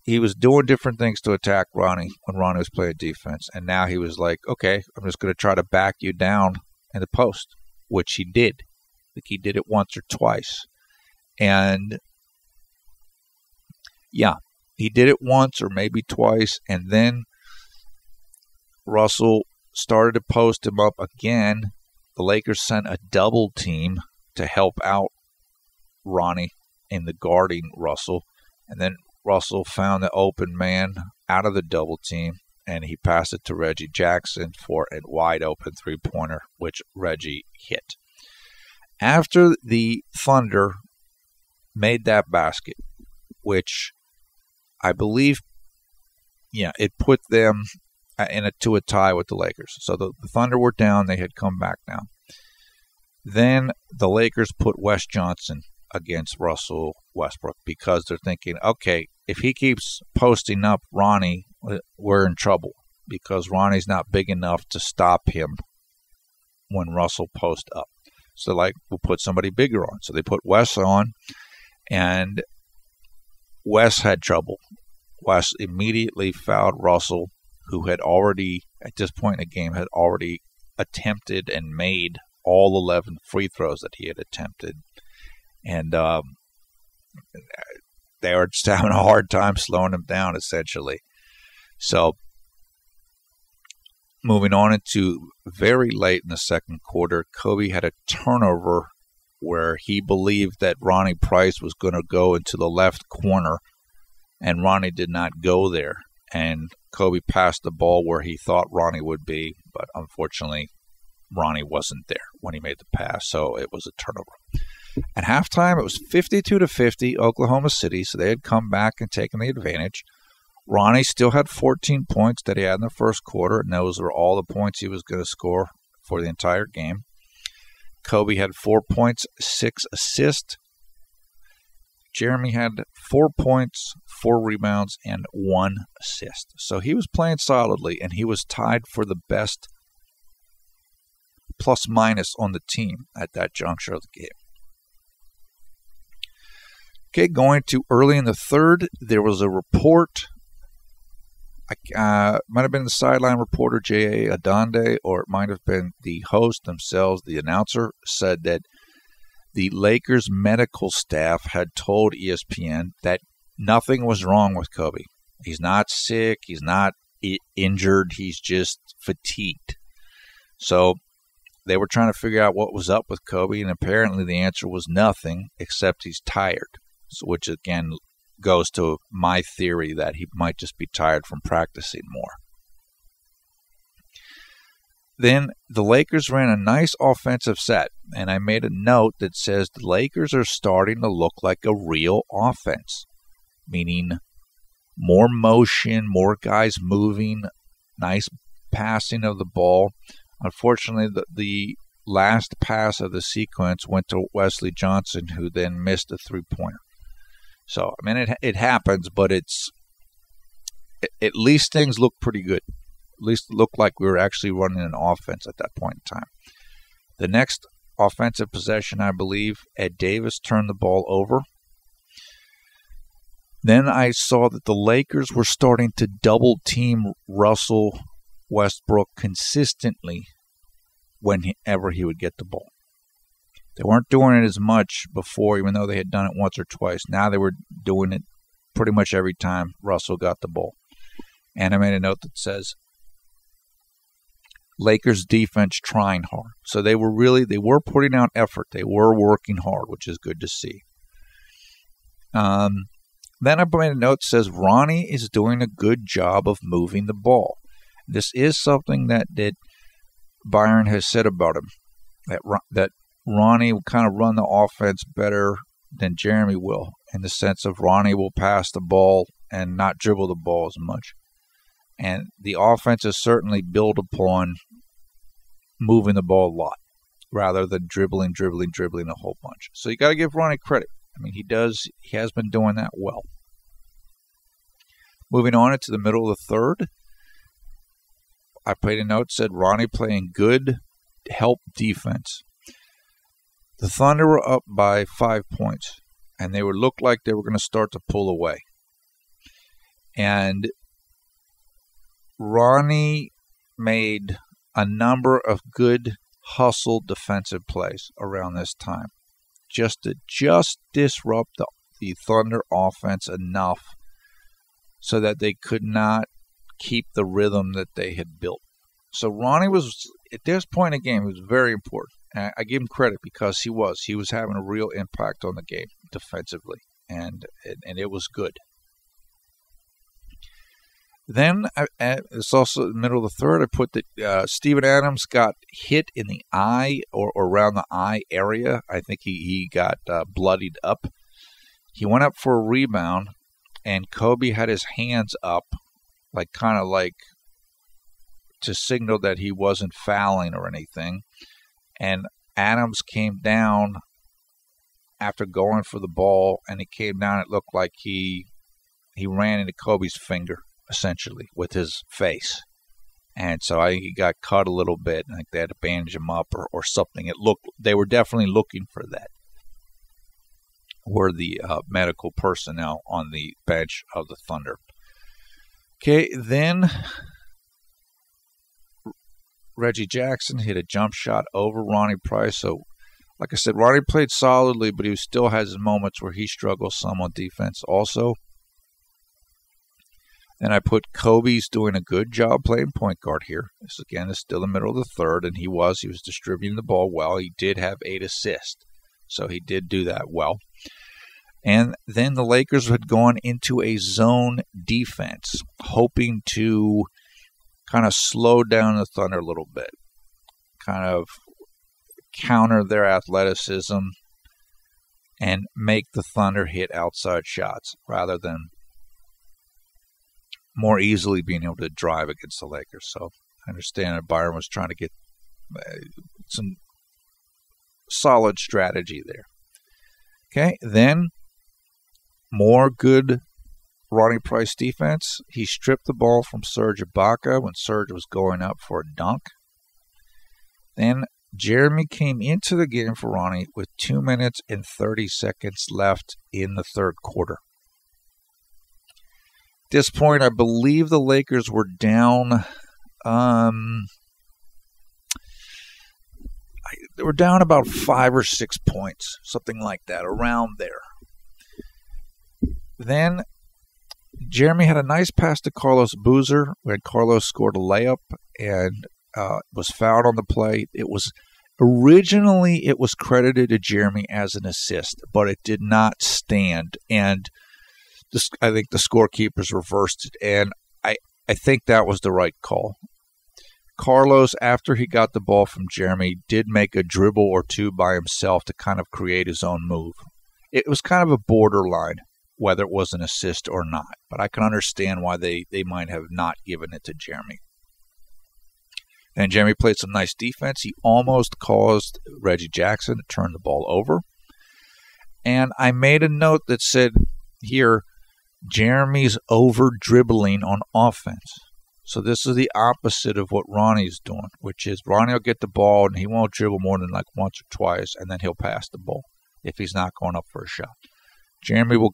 he was doing different things to attack Ronnie when Ronnie was playing defense. And now he was like, okay, I'm just going to try to back you down in the post, which he did. I think he did it once or twice. And yeah, he did it once or maybe twice. And then Russell started to post him up again. The Lakers sent a double team to help out Ronnie in the guarding Russell. And then Russell found the open man out of the double team, and he passed it to Reggie Jackson for a wide-open three-pointer, which Reggie hit. After the Thunder made that basket, which I believe, it put them to a tie with the Lakers. So the Thunder were down. They had come back now. Then the Lakers put Wes Johnson against Russell Westbrook because they're thinking, okay, if he keeps posting up Ronnie, we're in trouble because Ronnie's not big enough to stop him when Russell posts up. So we'll put somebody bigger on. So they put Wes on, and Wes had trouble. Wes immediately fouled Russell, who had already, at this point in the game, had already attempted and made all 11 free throws that he had attempted. And they were just having a hard time slowing him down, essentially. So moving on into very late in the second quarter, Kobe had a turnover where he believed that Ronnie Price was going to go into the left corner, and Ronnie did not go there. And Kobe passed the ball where he thought Ronnie would be, but unfortunately, Ronnie wasn't there when he made the pass, so it was a turnover. At halftime, it was 52-50, Oklahoma City, so they had come back and taken the advantage. Ronnie still had 14 points that he had in the first quarter, and those were all the points he was going to score for the entire game. Kobe had 4 points, 6 assists. Jeremy had 4 points, 4 rebounds, and 1 assist. So he was playing solidly, and he was tied for the best plus-minus on the team at that juncture of the game. Okay, going to early in the third, there was a report. Might have been the sideline reporter, J.A. Adonde, or it might have been the host themselves, the announcer, said that the Lakers medical staff had told ESPN that nothing was wrong with Kobe. He's not sick. He's not injured. He's just fatigued. So they were trying to figure out what was up with Kobe, and apparently the answer was nothing except he's tired, which again goes to my theory that he might just be tired from practicing more. Then the Lakers ran a nice offensive set, and I made a note that says the Lakers are starting to look like a real offense, meaning more motion, more guys moving, nice passing of the ball. Unfortunately, the last pass of the sequence went to Wesley Johnson, who then missed a three-pointer. So, I mean, it happens, but at least things look pretty good. At least it looked like we were actually running an offense at that point in time. The next offensive possession, I believe, Ed Davis turned the ball over. Then I saw that the Lakers were starting to double-team Russell Westbrook consistently whenever he would get the ball. They weren't doing it as much before, even though they had done it once or twice. Now they were doing it pretty much every time Russell got the ball. And I made a note that says, Lakers defense trying hard. So they were putting out effort. They were working hard, which is good to see. Then I made a note that says, Ronnie is doing a good job of moving the ball. This is something that Byron has said about him, that Ronnie will kind of run the offense better than Jeremy will, in the sense of Ronnie will pass the ball and not dribble the ball as much. And the offense is certainly built upon moving the ball a lot, rather than dribbling a whole bunch. So you got to give Ronnie credit. I mean, he has been doing that well. Moving on into the middle of the third, I played a note that said Ronnie playing good help defense. The Thunder were up by 5 points, and they looked like they were going to start to pull away. And Ronnie made a number of good hustle defensive plays around this time, just to disrupt the Thunder offense enough so that they could not keep the rhythm that they had built. So Ronnie was, at this point in the game, it was very important. And I give him credit because he was having a real impact on the game defensively, and it was good. Then, it's also in the middle of the third, I put that Steven Adams got hit in the eye or around the eye area. I think he got bloodied up. He went up for a rebound, and Kobe had his hands up, kind of to signal that he wasn't fouling or anything. And Adams came down after going for the ball, and he came down. It looked like he ran into Kobe's finger, essentially, with his face. And so I think he got cut a little bit, and they had to bandage him up or something. They were definitely looking for that. Were the medical personnel on the bench of the Thunder. Okay, then Reggie Jackson hit a jump shot over Ronnie Price. So, like I said, Ronnie played solidly, but he still has his moments where he struggles some on defense also. Then I put Kobe's doing a good job playing point guard here. This, again, is still the middle of the third, and he was distributing the ball well. He did have 8 assists, so he did do that well. And then the Lakers had gone into a zone defense, hoping to kind of slow down the Thunder a little bit, kind of counter their athleticism and make the Thunder hit outside shots rather than more easily being able to drive against the Lakers. So I understand that Byron was trying to get some solid strategy there. Okay, then more good Ronnie Price defense. He stripped the ball from Serge Ibaka when Serge was going up for a dunk. Then Jeremy came into the game for Ronnie with 2 minutes and 30 seconds left in the third quarter. At this point, I believe the Lakers were down. They were down about 5 or 6 points, something like that, around there. Then Jeremy had a nice pass to Carlos Boozer when Carlos scored a layup and was fouled on the play. It was credited to Jeremy as an assist, but it did not stand. And I think the scorekeepers reversed it, and I think that was the right call. Carlos, after he got the ball from Jeremy, did make a dribble or two by himself to kind of create his own move. It was kind of a borderline whether it was an assist or not, but I can understand why they might have not given it to Jeremy. And Jeremy played some nice defense. He almost caused Reggie Jackson to turn the ball over. And I made a note that said here, Jeremy's over-dribbling on offense. So this is the opposite of what Ronnie's doing, which is Ronnie will get the ball and he won't dribble more than once or twice, and then he'll pass the ball if he's not going up for a shot. Jeremy will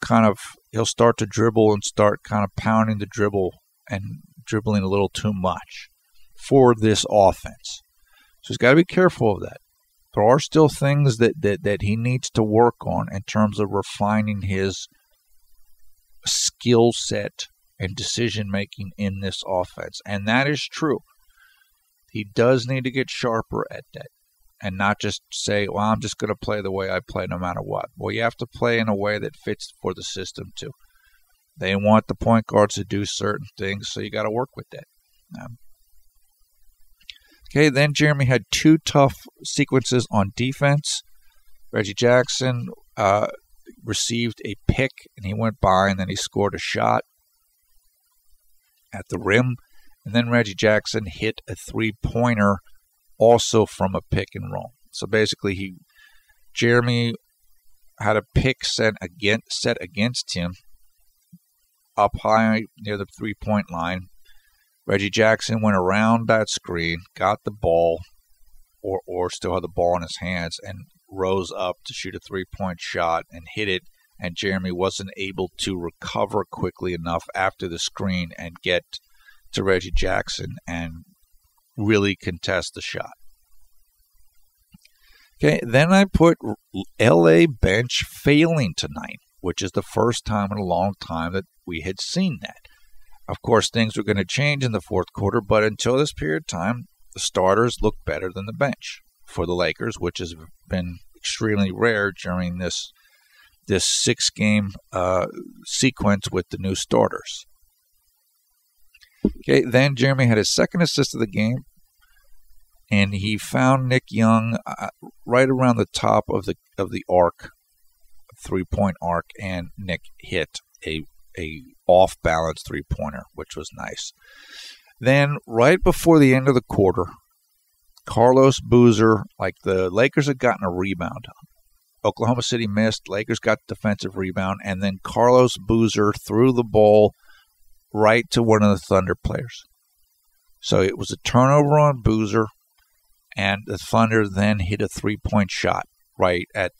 he'll start to dribble and start kind of pounding the dribble and dribbling a little too much for this offense. So he's got to be careful of that. There are still things that he needs to work on in terms of refining his skill set and decision-making in this offense. And that is true. He does need to get sharper at that and not just say, well, I'm just going to play the way I play no matter what. Well, you have to play in a way that fits for the system, too. They want the point guards to do certain things, so you got to work with that. Okay, then Jeremy had 2 tough sequences on defense. Reggie Jackson received a pick, and he went by, and then he scored a shot at the rim. And then Reggie Jackson hit a 3-pointer also from a pick and roll. So basically, Jeremy had a pick set against him up high near the 3-point line. Reggie Jackson went around that screen, got the ball, or still had the ball in his hands, and rose up to shoot a 3-point shot and hit it. And Jeremy wasn't able to recover quickly enough after the screen and get to Reggie Jackson and really contest the shot. Okay, then I put LA bench failing tonight, which is the first time in a long time that we had seen that. Of course, things were going to change in the fourth quarter, but until this period of time, the starters looked better than the bench for the Lakers, which has been extremely rare during this 6-game sequence with the new starters. Okay, then Jeremy had his second assist of the game, and he found Nick Young right around the top of the arc, 3-point arc, and Nick hit a off-balance 3-pointer, which was nice. Then, right before the end of the quarter, Carlos Boozer, like the Lakers had gotten a rebound. Oklahoma City missed, Lakers got defensive rebound, and then Carlos Boozer threw the ball right to one of the Thunder players. So it was a turnover on Boozer, and the Thunder then hit a 3-point shot right as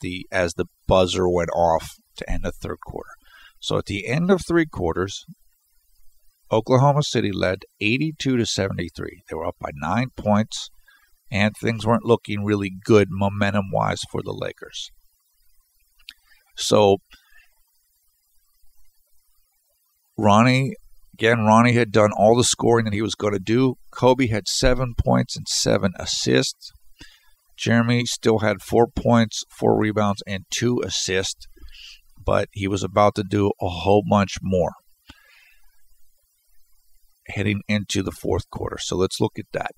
the buzzer went off to end the third quarter. So at the end of 3 quarters, Oklahoma City led 82-73. They were up by 9 points, and things weren't looking really good momentum-wise for the Lakers. So Ronnie had done all the scoring that he was going to do. Kobe had 7 points and 7 assists. Jeremy still had 4 points, 4 rebounds, and 2 assists, but he was about to do a whole bunch more heading into the fourth quarter. So let's look at that.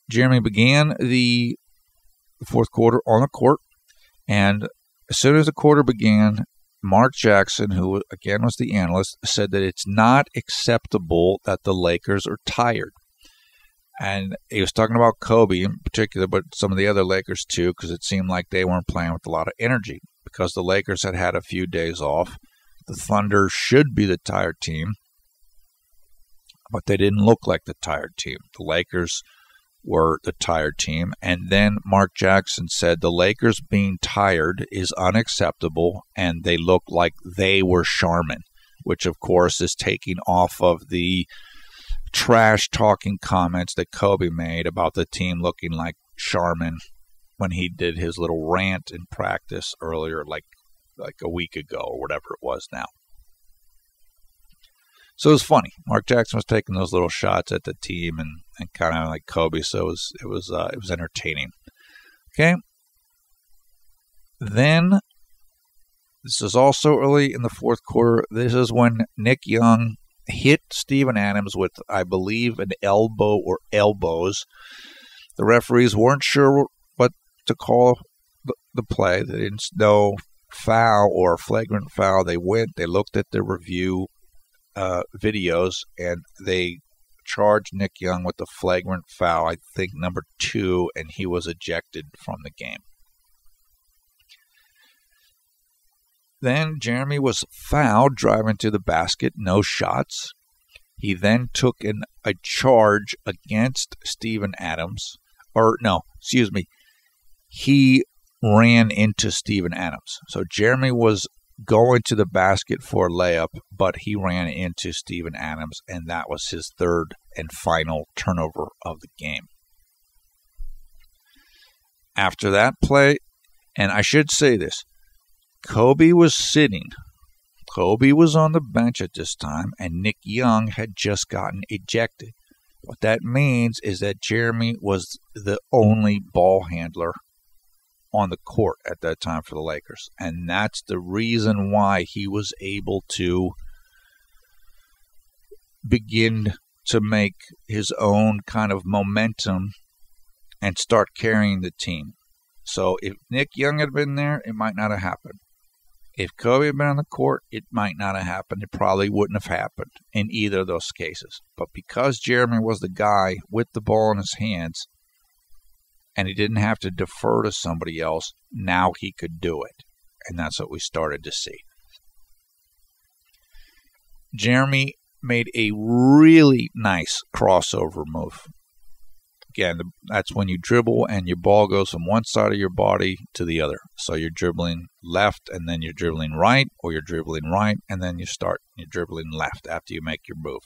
Jeremy began the fourth quarter on the court, and as soon as the quarter began, Mark Jackson, who again was the analyst, said that it's not acceptable that the Lakers are tired. And he was talking about Kobe in particular, but some of the other Lakers too, because it seemed like they weren't playing with a lot of energy because the Lakers had had a few days off. The Thunder should be the tired team, but they didn't look like the tired team. The Lakers were the tired team. And then Mark Jackson said the Lakers being tired is unacceptable, and they look like they were Charmin, which of course is taking off of the trash-talking comments that Kobe made about the team looking like Charmin when he did his little rant in practice earlier, like a week ago or whatever it was now. So it was funny. Mark Jackson was taking those little shots at the team and kind of like Kobe, so it was entertaining. Okay. Then this is also early in the fourth quarter. This is when Nick Young hit Steven Adams with, I believe, an elbow or elbows. The referees weren't sure what to call the play. They didn't know foul or flagrant foul. They looked at the review videos, and they charged Nick Young with the flagrant foul, I think number 2, and he was ejected from the game. Then Jeremy was fouled driving to the basket, no shots. He then took a charge against Steven Adams. He ran into Steven Adams. So Jeremy was going to the basket for a layup, but he ran into Steven Adams, and that was his third and final turnover of the game. After that play, and I should say this, Kobe was sitting Kobe was on the bench at this time, and Nick Young had just gotten ejected. What that means is that Jeremy was the only ball handler on the court at that time for the Lakers. And that's the reason why he was able to begin to make his own kind of momentum and start carrying the team. So if Nick Young had been there, it might not have happened. If Kobe had been on the court, it might not have happened. It probably wouldn't have happened in either of those cases. But because Jeremy was the guy with the ball in his hands, and he didn't have to defer to somebody else, now he could do it. And that's what we started to see. Jeremy made a really nice crossover move. Again, that's when you dribble and your ball goes from one side of your body to the other. So you're dribbling left and then you're dribbling right, or you're dribbling right and then you're dribbling left after you make your move.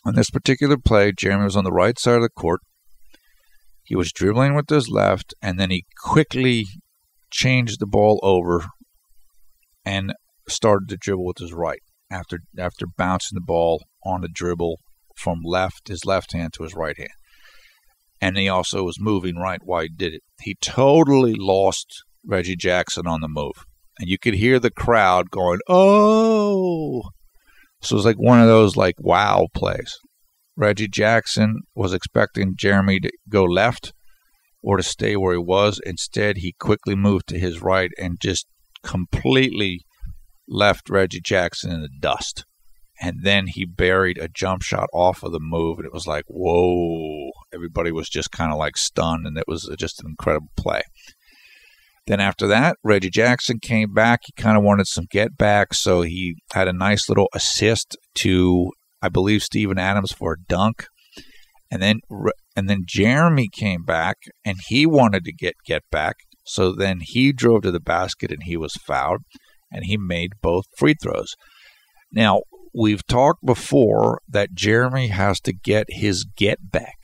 On this particular play, Jeremy was on the right side of the court. He was dribbling with his left, and then he quickly changed the ball over and started to dribble with his right after bouncing the ball on a dribble from his left hand to his right hand. And he also was moving right while he did it. He totally lost Reggie Jackson on the move. And you could hear the crowd going, "Oh!" So it was like one of those like wow plays. Reggie Jackson was expecting Jeremy to go left or to stay where he was. Instead, he quickly moved to his right and just completely left Reggie Jackson in the dust. And then he buried a jump shot off of the move, and it was like, whoa. Everybody was just kind of like stunned, and it was just an incredible play. Then after that, Reggie Jackson came back. He kind of wanted some get back, so he had a nice little assist to, I believe, Steven Adams for a dunk. And then Jeremy came back, and he wanted to get back. So then he drove to the basket, and he was fouled, and he made both free throws. Now, we've talked before that Jeremy has to get his get back.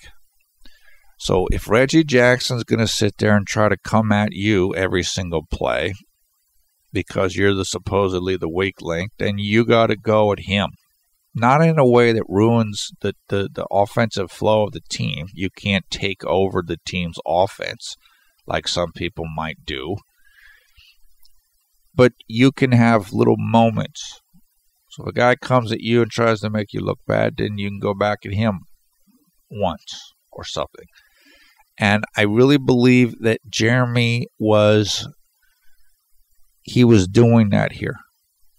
So if Reggie Jackson's going to sit there and try to come at you every single play because you're supposedly the weak link, then you got to go at him. Not in a way that ruins the offensive flow of the team. You can't take over the team's offense like some people might do. But you can have little moments. So if a guy comes at you and tries to make you look bad, then you can go back at him once or something. And I really believe that Jeremy was doing that here.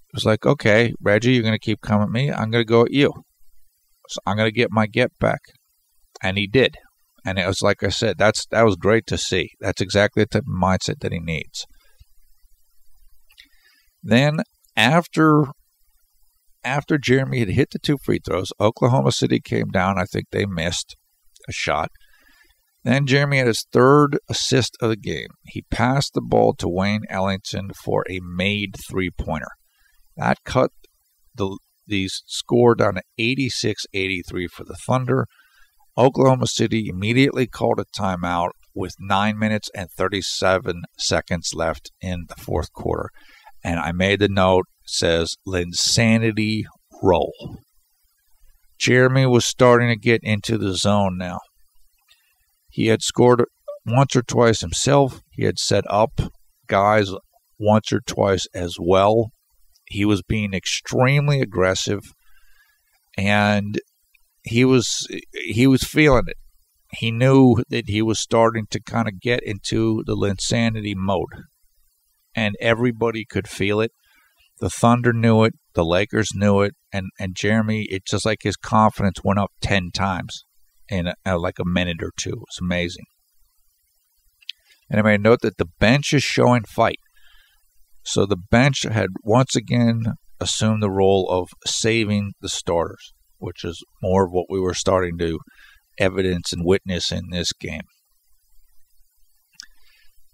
It was like, okay, Reggie, you're going to keep coming at me. I'm going to go at you. So I'm going to get my get back. And he did. And it was like I said, that was great to see. That's exactly the type of mindset that he needs. Then after Jeremy had hit the 2 free throws, Oklahoma City came down. I think they missed a shot. Then Jeremy had his 3rd assist of the game. He passed the ball to Wayne Ellington for a made 3-pointer. That cut the score down to 86-83 for the Thunder. Oklahoma City immediately called a timeout with 9 minutes and 37 seconds left in the 4th quarter. And I made the note, says, Linsanity roll. Jeremy was starting to get into the zone now. He had scored once or twice himself. He had set up guys once or twice as well. He was being extremely aggressive, and he was feeling it. He knew that he was starting to kind of get into the Linsanity mode, and everybody could feel it. The Thunder knew it. The Lakers knew it. And Jeremy, it's just like his confidence went up 10 times in like a minute or two. It was amazing. And I made a note that the bench is showing fight. So the bench had once again assumed the role of saving the starters, which is more of what we were starting to evidence and witness in this game.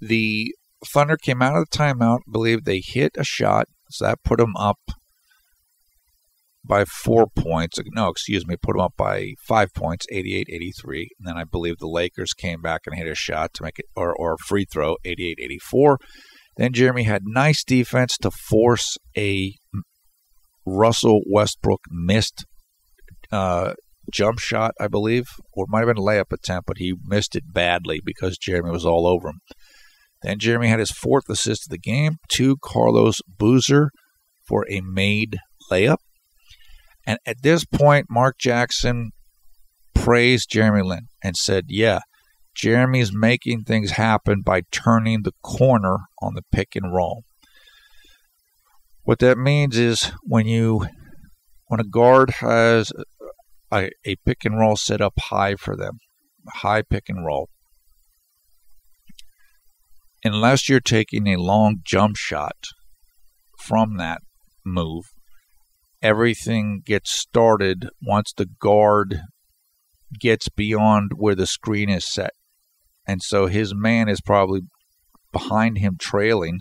The Thunder came out of the timeout. I believe they hit a shot, so that put them up by 4 points. No, excuse me, put them up by 5 points, 88-83. And then I believe the Lakers came back and hit a shot to make it, or a free throw, 88-84. Then Jeremy had nice defense to force a Russell Westbrook missed jump shot, I believe, or it might have been a layup attempt, but he missed it badly because Jeremy was all over him. Then Jeremy had his 4th assist of the game to Carlos Boozer for a made layup. And at this point, Mark Jackson praised Jeremy Lin and said, yeah, Jeremy's making things happen by turning the corner on the pick and roll. What that means is when a guard has a pick and roll set up high for them, high pick and roll, unless you're taking a long jump shot from that move, everything gets started once the guard gets beyond where the screen is set. And so his man is probably behind him trailing,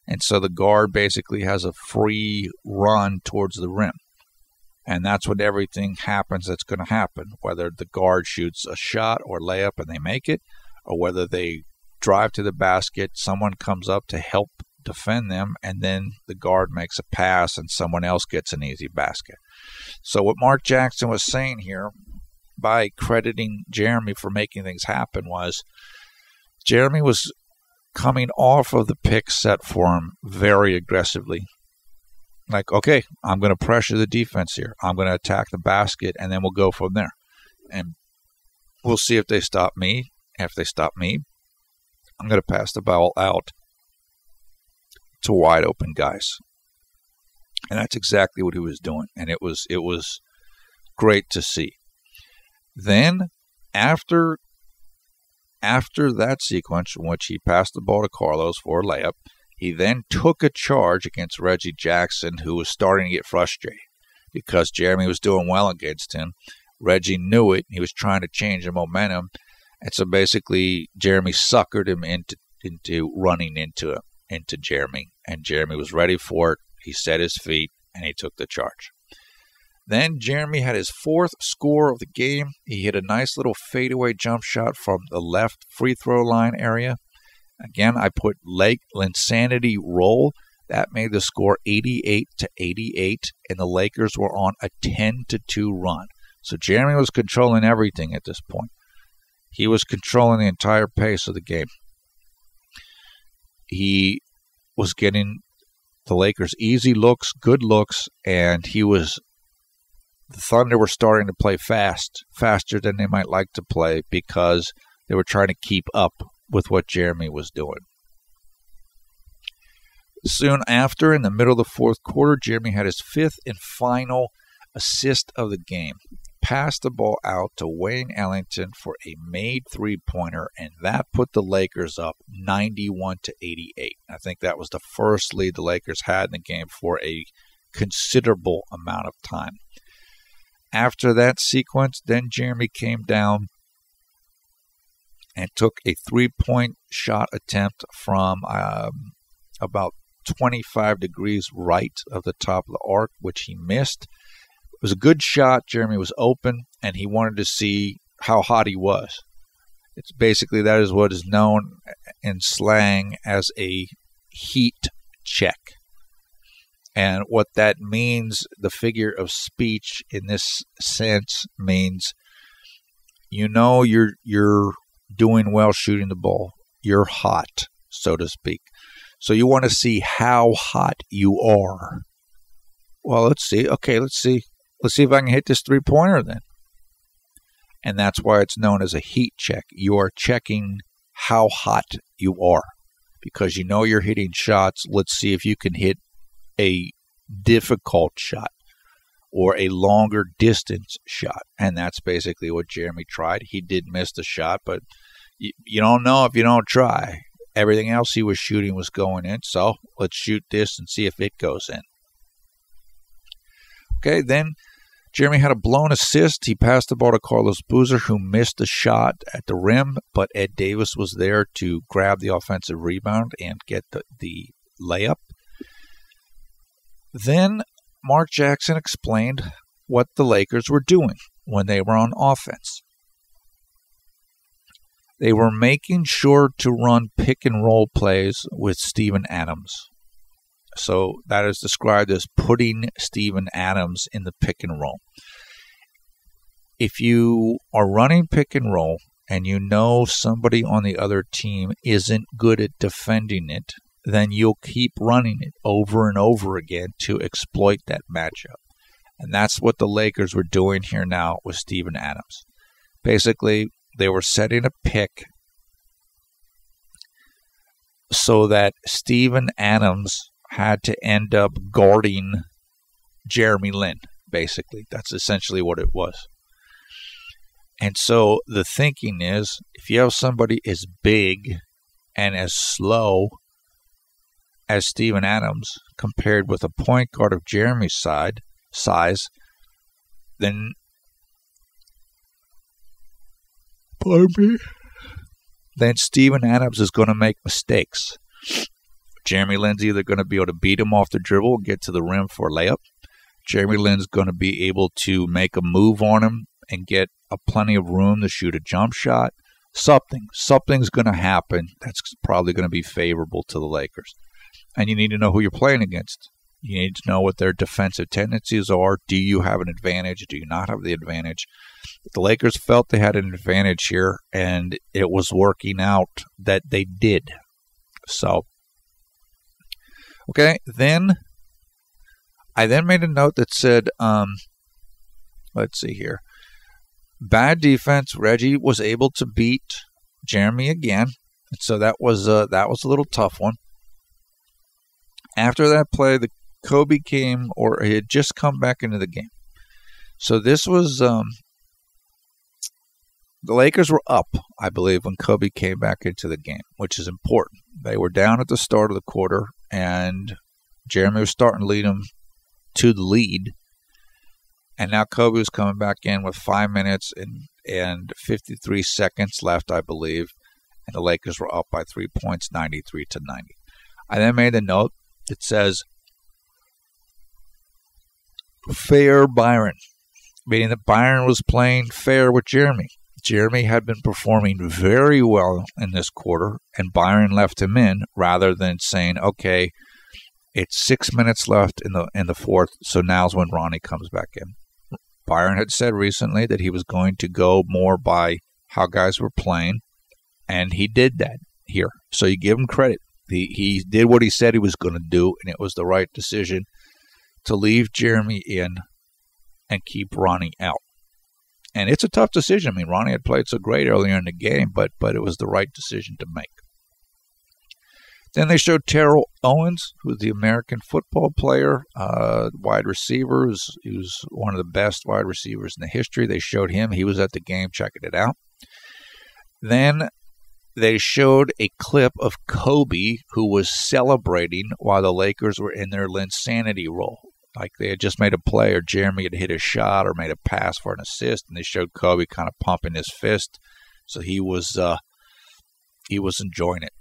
and so the guard basically has a free run towards the rim. And that's when everything happens that's going to happen, whether the guard shoots a shot or layup and they make it, or whether they drive to the basket, someone comes up to help defend them, and then the guard makes a pass and someone else gets an easy basket. So what Mark Jackson was saying here, by crediting Jeremy for making things happen, was Jeremy was coming off of the pick set for him very aggressively. Like, okay, I'm going to pressure the defense here. I'm going to attack the basket, and then we'll go from there. And we'll see if they stop me. If they stop me, I'm going to pass the ball out to wide open guys. And that's exactly what he was doing. And it was great to see. Then, after that sequence in which he passed the ball to Carlos for a layup, he then took a charge against Reggie Jackson, who was starting to get frustrated because Jeremy was doing well against him. Reggie knew it. He was trying to change the momentum. And so basically, Jeremy suckered him into running into Jeremy. And Jeremy was ready for it. He set his feet, and he took the charge. Then Jeremy had his 4th score of the game. He hit a nice little fadeaway jump shot from the left free throw line area. Again, I put Linsanity roll. That made the score 88-88, and the Lakers were on a 10-2 run. So Jeremy was controlling everything at this point. He was controlling the entire pace of the game. He was getting the Lakers easy looks, good looks, and the Thunder were starting to play faster than they might like to play because they were trying to keep up with what Jeremy was doing. Soon after, in the middle of the 4th quarter, Jeremy had his 5th and final assist of the game. Passed the ball out to Wayne Ellington for a made 3-pointer, and that put the Lakers up 91-88. I think that was the first lead the Lakers had in the game for a considerable amount of time. After that sequence, then Jeremy came down and took a 3-point shot attempt from about 25 degrees right of the top of the arc, which he missed. It was a good shot. Jeremy was open, and he wanted to see how hot he was. It's basically, that is what is known in slang as a heat check. And what that means, the figure of speech in this sense means, you're doing well shooting the ball. You're hot, so to speak. So you want to see how hot you are. Well, let's see. Okay, let's see. Let's see if I can hit this 3-pointer then. And that's why it's known as a heat check. You are checking how hot you are because you're hitting shots. Let's see if you can hit a difficult shot or a longer distance shot. And that's basically what Jeremy tried. He did miss the shot, but you don't know if you don't try. Everything else he was shooting was going in, so let's shoot this and see if it goes in. Okay, then Jeremy had a blown assist. He passed the ball to Carlos Boozer, who missed the shot at the rim, but Ed Davis was there to grab the offensive rebound and get the layup. Then Mark Jackson explained what the Lakers were doing when they were on offense. They were making sure to run pick and roll plays with Steven Adams. So that is described as putting Steven Adams in the pick and roll. If you are running pick and roll and you know somebody on the other team isn't good at defending it, then you'll keep running it over and over again to exploit that matchup. And that's what the Lakers were doing here now with Steven Adams. Basically, they were setting a pick so that Steven Adams had to end up guarding Jeremy Lin, basically. That's essentially what it was. And so the thinking is, if you have somebody as big and as slow as Steven Adams compared with a point guard of Jeremy's size, then Steven Adams is going to make mistakes. Jeremy Lin's either going to be able to beat him off the dribble and get to the rim for a layup. Jeremy Lin's going to be able to make a move on him and get plenty of room to shoot a jump shot. Something's going to happen that's probably going to be favorable to the Lakers. And you need to know who you're playing against. You need to know what their defensive tendencies are. Do you have an advantage? Do you not have the advantage? The Lakers felt they had an advantage here, and it was working out that they did. So, okay, then I made a note that said, let's see here. Bad defense. Reggie was able to beat Jeremy again, and so that was a little tough one. After that play, the Kobe came, or he had just come back into the game. So this was the Lakers were up, I believe, when Kobe came back into the game, which is important. They were down at the start of the quarter, and Jeremy was starting to lead them to the lead. And now Kobe was coming back in with 5 minutes and 53 seconds left, I believe. And the Lakers were up by 3 points, 93-90. I then made a note that says, fair Byron, meaning that Byron was playing fair with Jeremy. Jeremy had been performing very well in this quarter, and Byron left him in rather than saying, okay, it's 6 minutes left in the fourth, so now's when Ronnie comes back in. Byron had said recently that he was going to go more by how guys were playing, and he did that here. So you give him credit. He did what he said he was going to do, and it was the right decision to leave Jeremy in and keep Ronnie out. And it's a tough decision. I mean, Ronnie had played so great earlier in the game, but it was the right decision to make. Then they showed Terrell Owens, who's the American football player, wide receiver. He was one of the best wide receivers in the history. They showed him. He was at the game checking it out. Then they showed a clip of Kobe, who was celebrating while the Lakers were in their Linsanity role. Like they had just made a play, or Jeremy had hit a shot or made a pass for an assist, and they showed Kobe kind of pumping his fist. So he was enjoying it.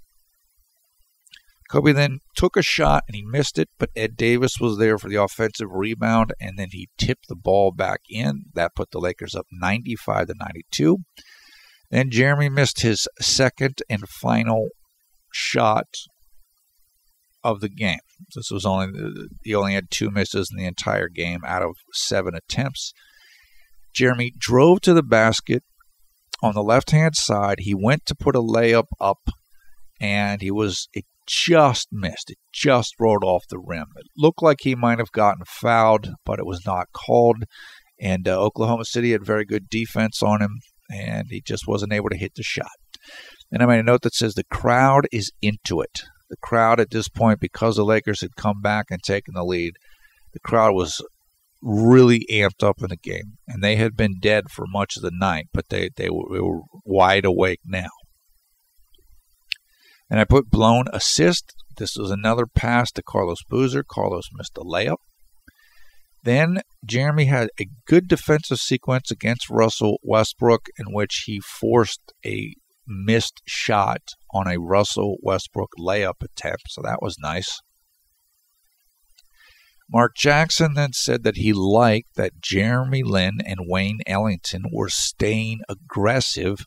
Kobe then took a shot and he missed it, but Ed Davis was there for the offensive rebound, and then he tipped the ball back in. That put the Lakers up 95-92. Then Jeremy missed his second and final shot of the game. This was he only had 2 misses in the entire game out of 7 attempts. Jeremy drove to the basket on the left-hand side. He went to put a layup up, and it just missed. It just rolled off the rim. It looked like he might have gotten fouled, but it was not called. And Oklahoma City had very good defense on him, and he just wasn't able to hit the shot. Then I made a note that says the crowd is into it. The crowd at this point, because the Lakers had come back and taken the lead, the crowd was really amped up in the game. And they had been dead for much of the night, but they were wide awake now. And I put blown assist. This was another pass to Carlos Boozer. Carlos missed a layup. Then Jeremy had a good defensive sequence against Russell Westbrook, in which he forced a missed shot on a Russell Westbrook layup attempt. So that was nice. Mark Jackson then said that he liked that Jeremy Lin and Wayne Ellington were staying aggressive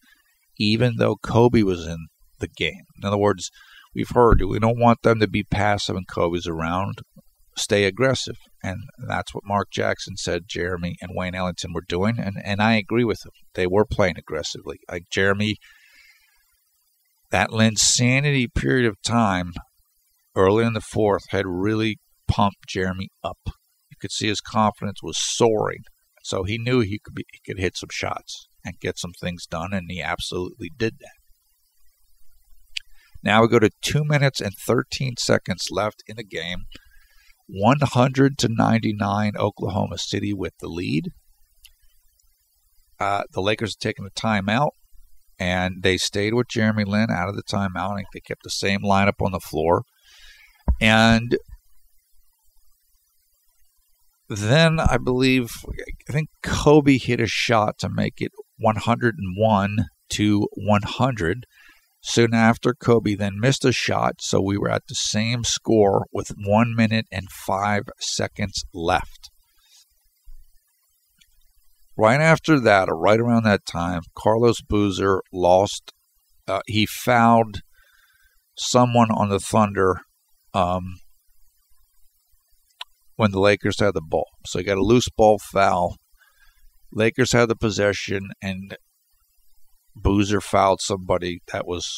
even though Kobe was in the game. In other words, we've heard we don't want them to be passive and Kobe's around. Stay aggressive. And that's what Mark Jackson said Jeremy and Wayne Ellington were doing. And I agree with them. They were playing aggressively. Like Jeremy, that Linsanity period of time early in the fourth had really pumped Jeremy up. You could see his confidence was soaring. So he knew he could hit some shots and get some things done, and he absolutely did that. Now we go to 2 minutes and 13 seconds left in the game. 100-99 Oklahoma City with the lead. The Lakers are taking a timeout, and they stayed with Jeremy Lin out of the timeout. They kept the same lineup on the floor. And then I think Kobe hit a shot to make it 101-100. Soon after, Kobe then missed a shot, so we were at the same score with 1 minute and 5 seconds left. Right after that, or right around that time, Carlos Boozer lost. He fouled someone on the Thunder when the Lakers had the ball. So he got a loose ball foul. Lakers had the possession, and Boozer fouled somebody that was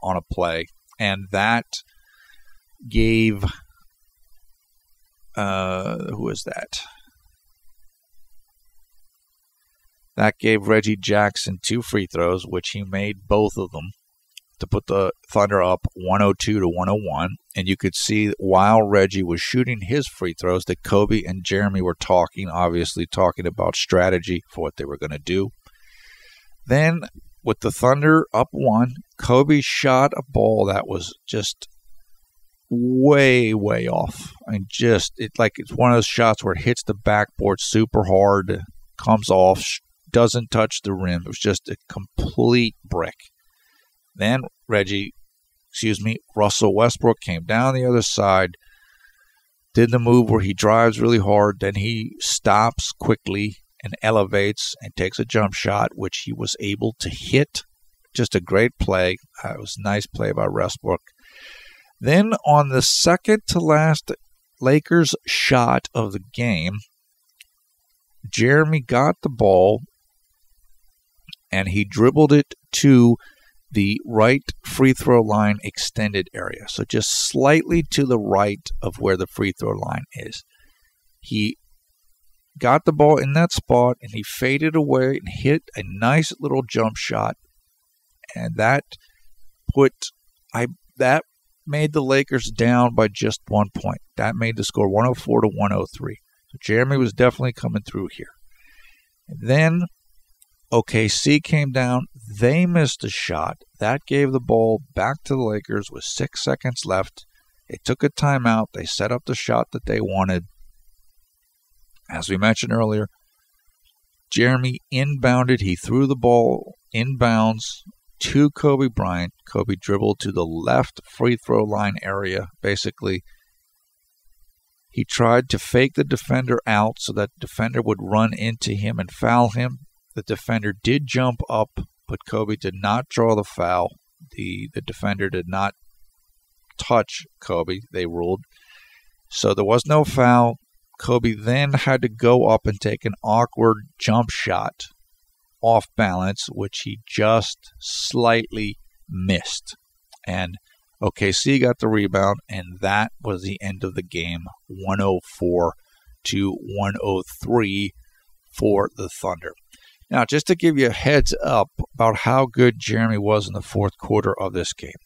on a play. And that gave, who was that? That gave Reggie Jackson 2 free throws, which he made both of them, to put the Thunder up 102-101. And you could see while Reggie was shooting his free throws that Kobe and Jeremy were talking about strategy for what they were going to do. Then, with the Thunder up 1, Kobe shot a ball that was just way, way off. It's one of those shots where it hits the backboard super hard, comes off, doesn't touch the rim. It was just a complete brick. Then Russell Westbrook came down the other side, did the move where he drives really hard, then he stops quickly and elevates and takes a jump shot, which he was able to hit. Just a great play. It was a nice play by Westbrook. Then on the second to last Lakers shot of the game, Jeremy got the ball and he dribbled it to the right free throw line extended area. So just slightly to the right of where the free throw line is. He got the ball in that spot and he faded away and hit a nice little jump shot. And that made the Lakers down by just 1 point. That made the score 104-103. So Jeremy was definitely coming through here. And then OKC came down. They missed a shot. That gave the ball back to the Lakers with 6 seconds left. They took a timeout. They set up the shot that they wanted. As we mentioned earlier, Jeremy inbounded. He threw the ball inbounds to Kobe Bryant. Kobe dribbled to the left free throw line area. Basically, he tried to fake the defender out so that the defender would run into him and foul him. The defender did jump up, but Kobe did not draw the foul. The defender did not touch Kobe, they ruled. So there was no foul. Kobe then had to go up and take an awkward jump shot off balance, which he just slightly missed. And OKC got the rebound, and that was the end of the game, 104-103 for the Thunder. Now, just to give you a heads up about how good Jeremy was in the fourth quarter of this game.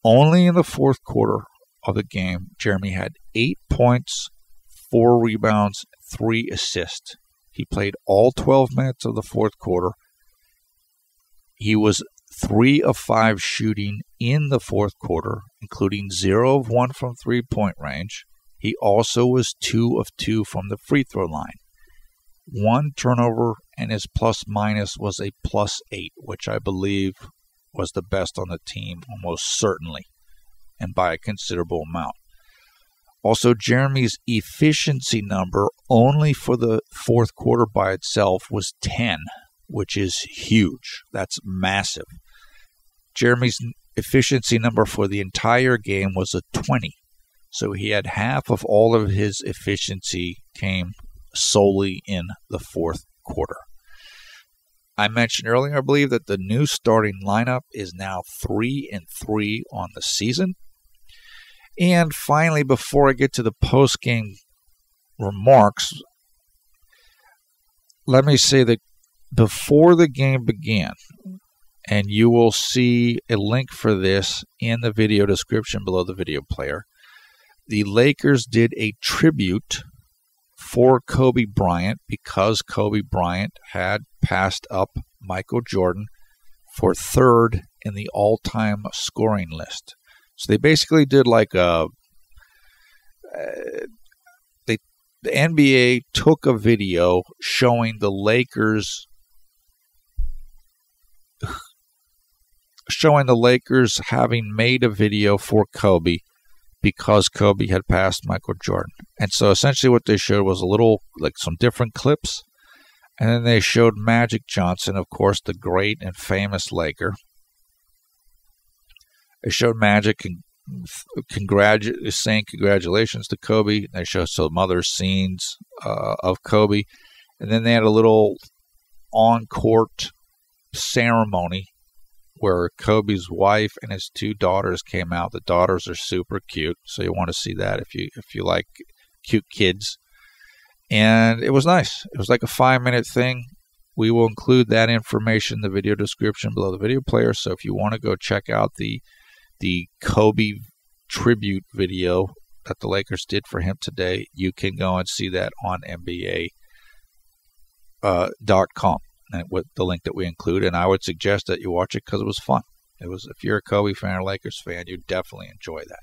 Only in the fourth quarter of the game, Jeremy had 8 points, 4 rebounds, 3 assists. He played all 12 minutes of the fourth quarter. He was 3 of 5 shooting in the fourth quarter, including 0 of 1 from three-point range. He also was 2 of 2 from the free throw line. 1 turnover, and his plus-minus was a +8, which I believe was the best on the team, almost certainly, and by a considerable amount. Also, Jeremy's efficiency number only for the fourth quarter by itself was 10. which is huge. That's massive. Jeremy's efficiency number for the entire game was a 20. So he had half of all of his efficiency came solely in the fourth quarter. I mentioned earlier, I believe, that the new starting lineup is now 3-3 on the season. And finally, before I get to the post-game remarks, let me say that before the game began, and you will see a link for this in the video description below the video player, the Lakers did a tribute for Kobe Bryant because Kobe Bryant had passed up Michael Jordan for third in the all-time scoring list. So they basically did like a... the NBA took a video showing the Lakers having made a video for Kobe because Kobe had passed Michael Jordan. And so essentially what they showed was a little, like some different clips. And then they showed Magic Johnson, of course, the great and famous Laker. They showed Magic saying congratulations to Kobe. They showed some other scenes of Kobe. And then they had a little on-court ceremony where Kobe's wife and his two daughters came out. The daughters are super cute, so you want to see that if you like cute kids. And it was nice. It was like a 5-minute thing. We will include that information in the video description below the video player, so if you want to go check out the Kobe tribute video that the Lakers did for him today, you can go and see that on NBA.com. And with the link that we include, and I would suggest that you watch it because it was fun. If you're a Kobe fan or Lakers fan, you definitely enjoy that.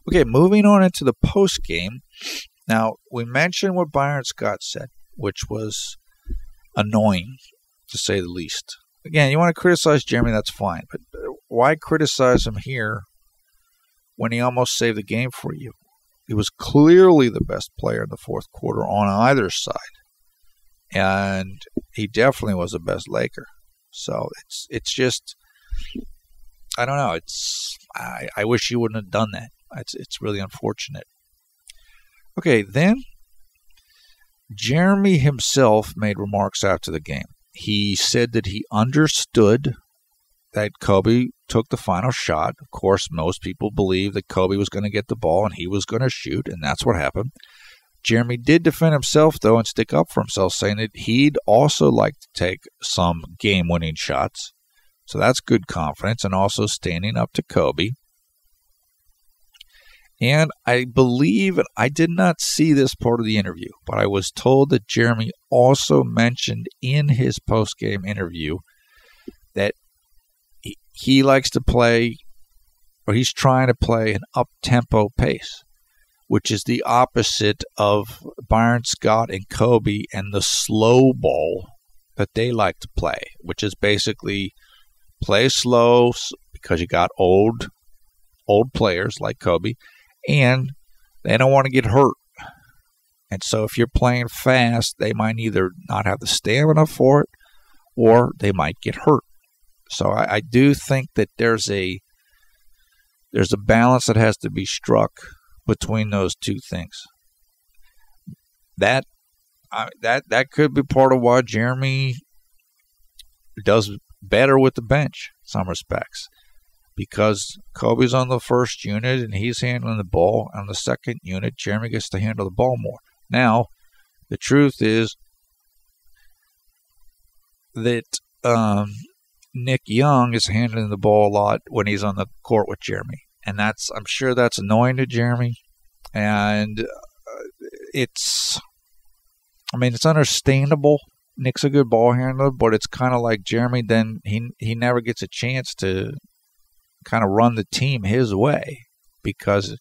Okay, moving on into the post game. Now, we mentioned what Byron Scott said, which was annoying, to say the least. Again, you want to criticize Jeremy, that's fine, but why criticize him here when he almost saved the game for you? He was clearly the best player in the fourth quarter on either side. And he definitely was the best Laker. So it's just, I don't know. I wish he wouldn't have done that. It's really unfortunate. Okay, then Jeremy himself made remarks after the game. He said that he understood that Kobe took the final shot. Of course, most people believe that Kobe was going to get the ball and he was going to shoot, and that's what happened. Jeremy did defend himself, though, and stick up for himself, saying that he'd also like to take some game-winning shots. So that's good confidence, and also standing up to Kobe. And I believe, I did not see this part of the interview, but I was told that Jeremy also mentioned in his post-game interview that he likes to play, or he's trying to play an up-tempo pace, which is the opposite of Byron Scott and Kobe and the slow ball that they like to play, which is basically play slow because you got old players like Kobe, and they don't want to get hurt. And so if you're playing fast, they might either not have the stamina for it or they might get hurt. So I do think that there's a balance that has to be struck between those two things. That could be part of why Jeremy does better with the bench in some respects, because Kobe's on the first unit and he's handling the ball. On the second unit, Jeremy gets to handle the ball more. Now, the truth is that Nick Young is handling the ball a lot when he's on the court with Jeremy. And I'm sure that's annoying to Jeremy. And it's understandable. Nick's a good ball handler, but it's kind of like Jeremy, then he never gets a chance to kind of run the team his way, because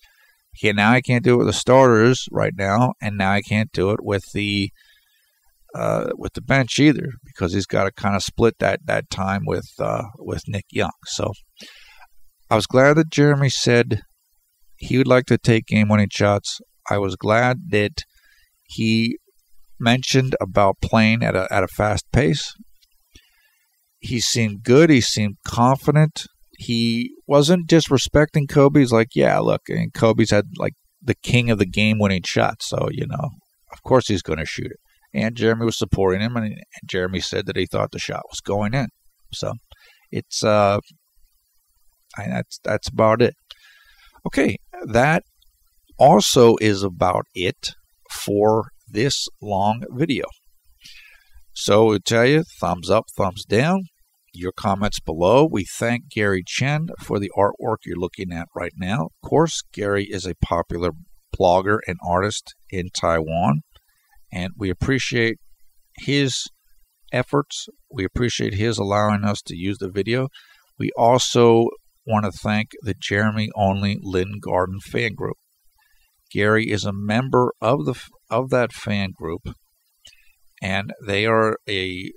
now I can't do it with the starters right now, and now I can't do it with the bench either, because he's got to kind of split that time with Nick Young. So I was glad that Jeremy said he would like to take game-winning shots. I was glad that he mentioned about playing at a fast pace. he seemed good. He seemed confident. He wasn't disrespecting Kobe. He's like, yeah, look, and Kobe's had like the king of the game-winning shot, so, of course he's going to shoot it. And Jeremy was supporting him, and Jeremy said that he thought the shot was going in. So it's that's about it. Okay, that also is about it for this long video. So I tell you, thumbs up, thumbs down. Your comments below. We thank Gary Chen for the artwork you're looking at right now. Of course, Gary is a popular blogger and artist in Taiwan, and we appreciate his efforts. We appreciate his allowing us to use the video. We also want to thank the Jeremy Only Lin Garden fan group. Gary is a member of that fan group, and they are a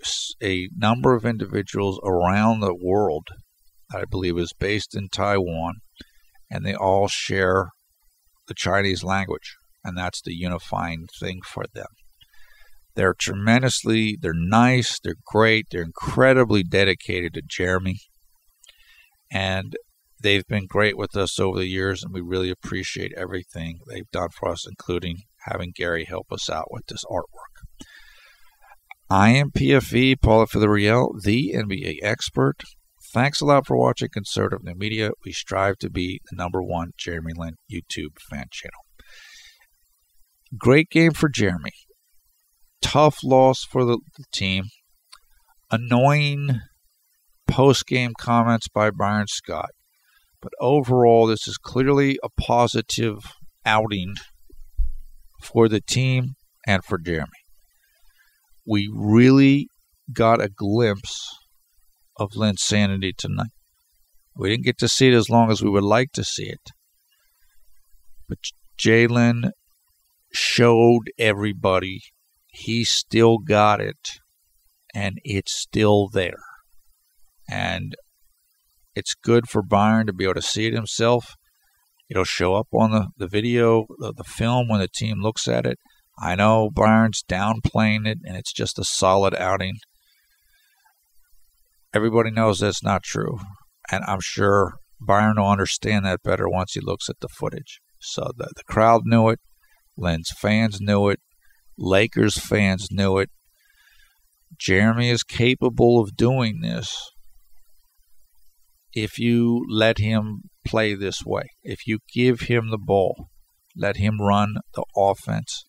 number of individuals around the world that I believe is based in Taiwan, and they all share the Chinese language, and that's the unifying thing for them. They're nice, they're great, they're incredibly dedicated to Jeremy, and they've been great with us over the years, and we really appreciate everything they've done for us, including having Gary help us out with this artwork. I am PFE, Paula for the Real, the NBA expert. Thanks a lot for watching Conservative New Media. We strive to be the #1 Jeremy Lin YouTube fan channel. Great game for Jeremy. Tough loss for the team. Annoying post-game comments by Byron Scott. But overall, this is clearly a positive outing for the team and for Jeremy. We really got a glimpse of Linsanity tonight. We didn't get to see it as long as we would like to see it. But J-Lin showed everybody he still got it, and it's still there. And it's good for Byron to be able to see it himself. It'll show up on the video, the film, when the team looks at it. I know Byron's downplaying it, and it's just a solid outing. Everybody knows that's not true, and I'm sure Byron will understand that better once he looks at the footage. So the crowd knew it, Lin's fans knew it, Lakers fans knew it. Jeremy is capable of doing this if you let him play this way. If you give him the ball, let him run the offense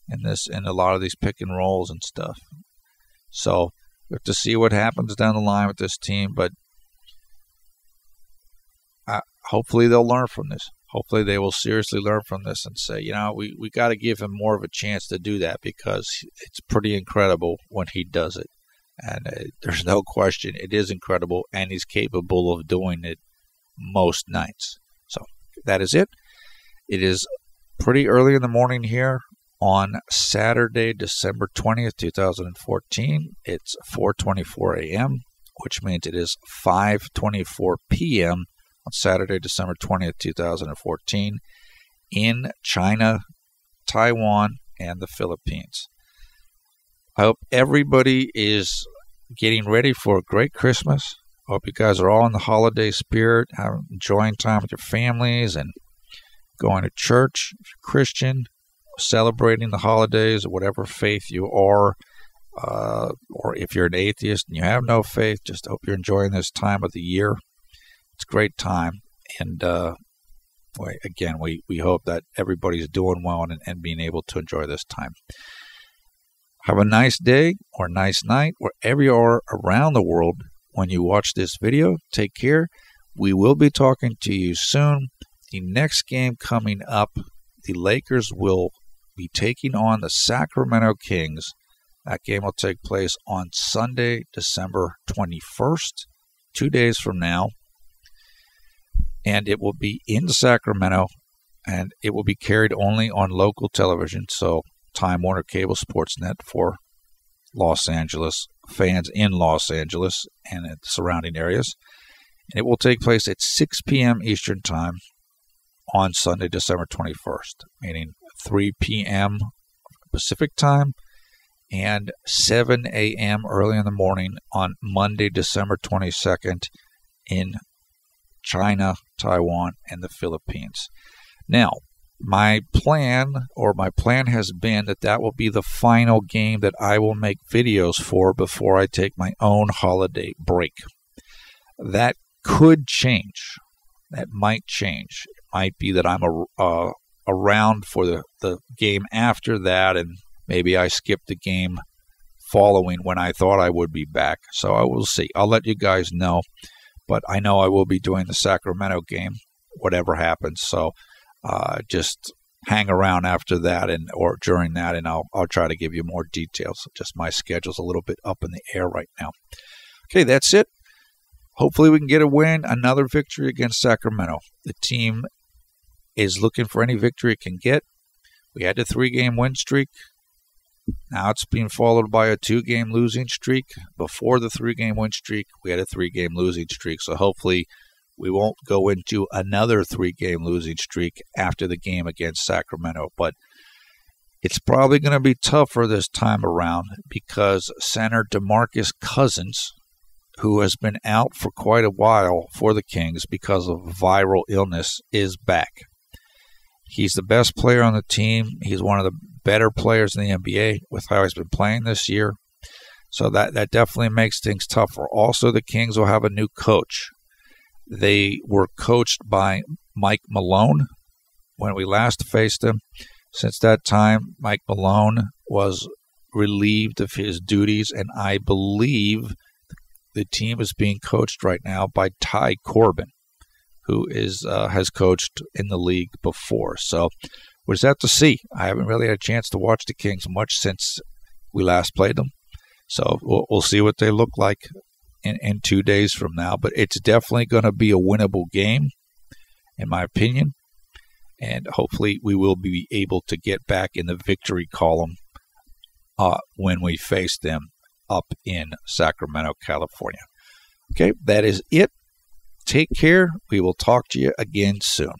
in a lot of these pick and rolls and stuff. So we have to see what happens down the line with this team, but hopefully they'll learn from this. Hopefully they will seriously learn from this and say, we got to give him more of a chance to do that, because it's pretty incredible when he does it. And there's no question, it is incredible, and he's capable of doing it most nights. So that is it. It is pretty early in the morning here on Saturday, December 20th, 2014. It's 4:24 a.m., which means it is 5:24 p.m. on Saturday, December 20th, 2014, in China, Taiwan, and the Philippines. I hope everybody is getting ready for a great Christmas. I hope you guys are all in the holiday spirit, enjoying time with your families and going to church. If you're Christian, celebrating the holidays, or whatever faith you are, or if you're an atheist and you have no faith, just hope you're enjoying this time of the year. It's a great time, and again, we hope that everybody's doing well and being able to enjoy this time. Have a nice day or nice night wherever you are around the world when you watch this video. Take care. We will be talking to you soon. The next game coming up, the Lakers will be taking on the Sacramento Kings. That game will take place on Sunday, December 21st, 2 days from now. And it will be in Sacramento, and it will be carried only on local television, so Time Warner Cable Sports Net for Los Angeles fans in Los Angeles and the surrounding areas. And it will take place at 6 p.m. Eastern Time on Sunday, December 21st, meaning 3 p.m. Pacific Time and 7 a.m. early in the morning on Monday, December 22nd in China, Taiwan, and the Philippines. Now, my plan has been that will be the final game that I will make videos for before I take my own holiday break. That could change. That might change. It might be that I'm around for the game after that, and maybe I skip the game following when I thought I would be back. So I will see. I'll let you guys know. But I know I will be doing the Sacramento game, whatever happens. So just hang around after that or during that, and I'll try to give you more details. Just my schedule's a little bit up in the air right now. Okay, that's it. Hopefully we can get a win, another victory against Sacramento. The team is looking for any victory it can get. We had a 3-game win streak. Now it's being followed by a 2-game losing streak. Before the 3-game win streak, we had a 3-game losing streak. So hopefully we won't go into another 3-game losing streak after the game against Sacramento. But it's probably going to be tougher this time around because center DeMarcus Cousins, who has been out for quite a while for the Kings because of viral illness, is back. He's the best player on the team. He's one of the better players in the NBA with how he's been playing this year. So that definitely makes things tougher. Also, the Kings will have a new coach. They were coached by Mike Malone when we last faced him. Since that time, Mike Malone was relieved of his duties, and I believe the team is being coached right now by Ty Corbin, who has coached in the league before. So we'll just have to see. I haven't really had a chance to watch the Kings much since we last played them. So we'll see what they look like in 2 days from now. But it's definitely going to be a winnable game, in my opinion. And hopefully we will be able to get back in the victory column when we face them up in Sacramento, California. Okay, that is it. Take care. We will talk to you again soon.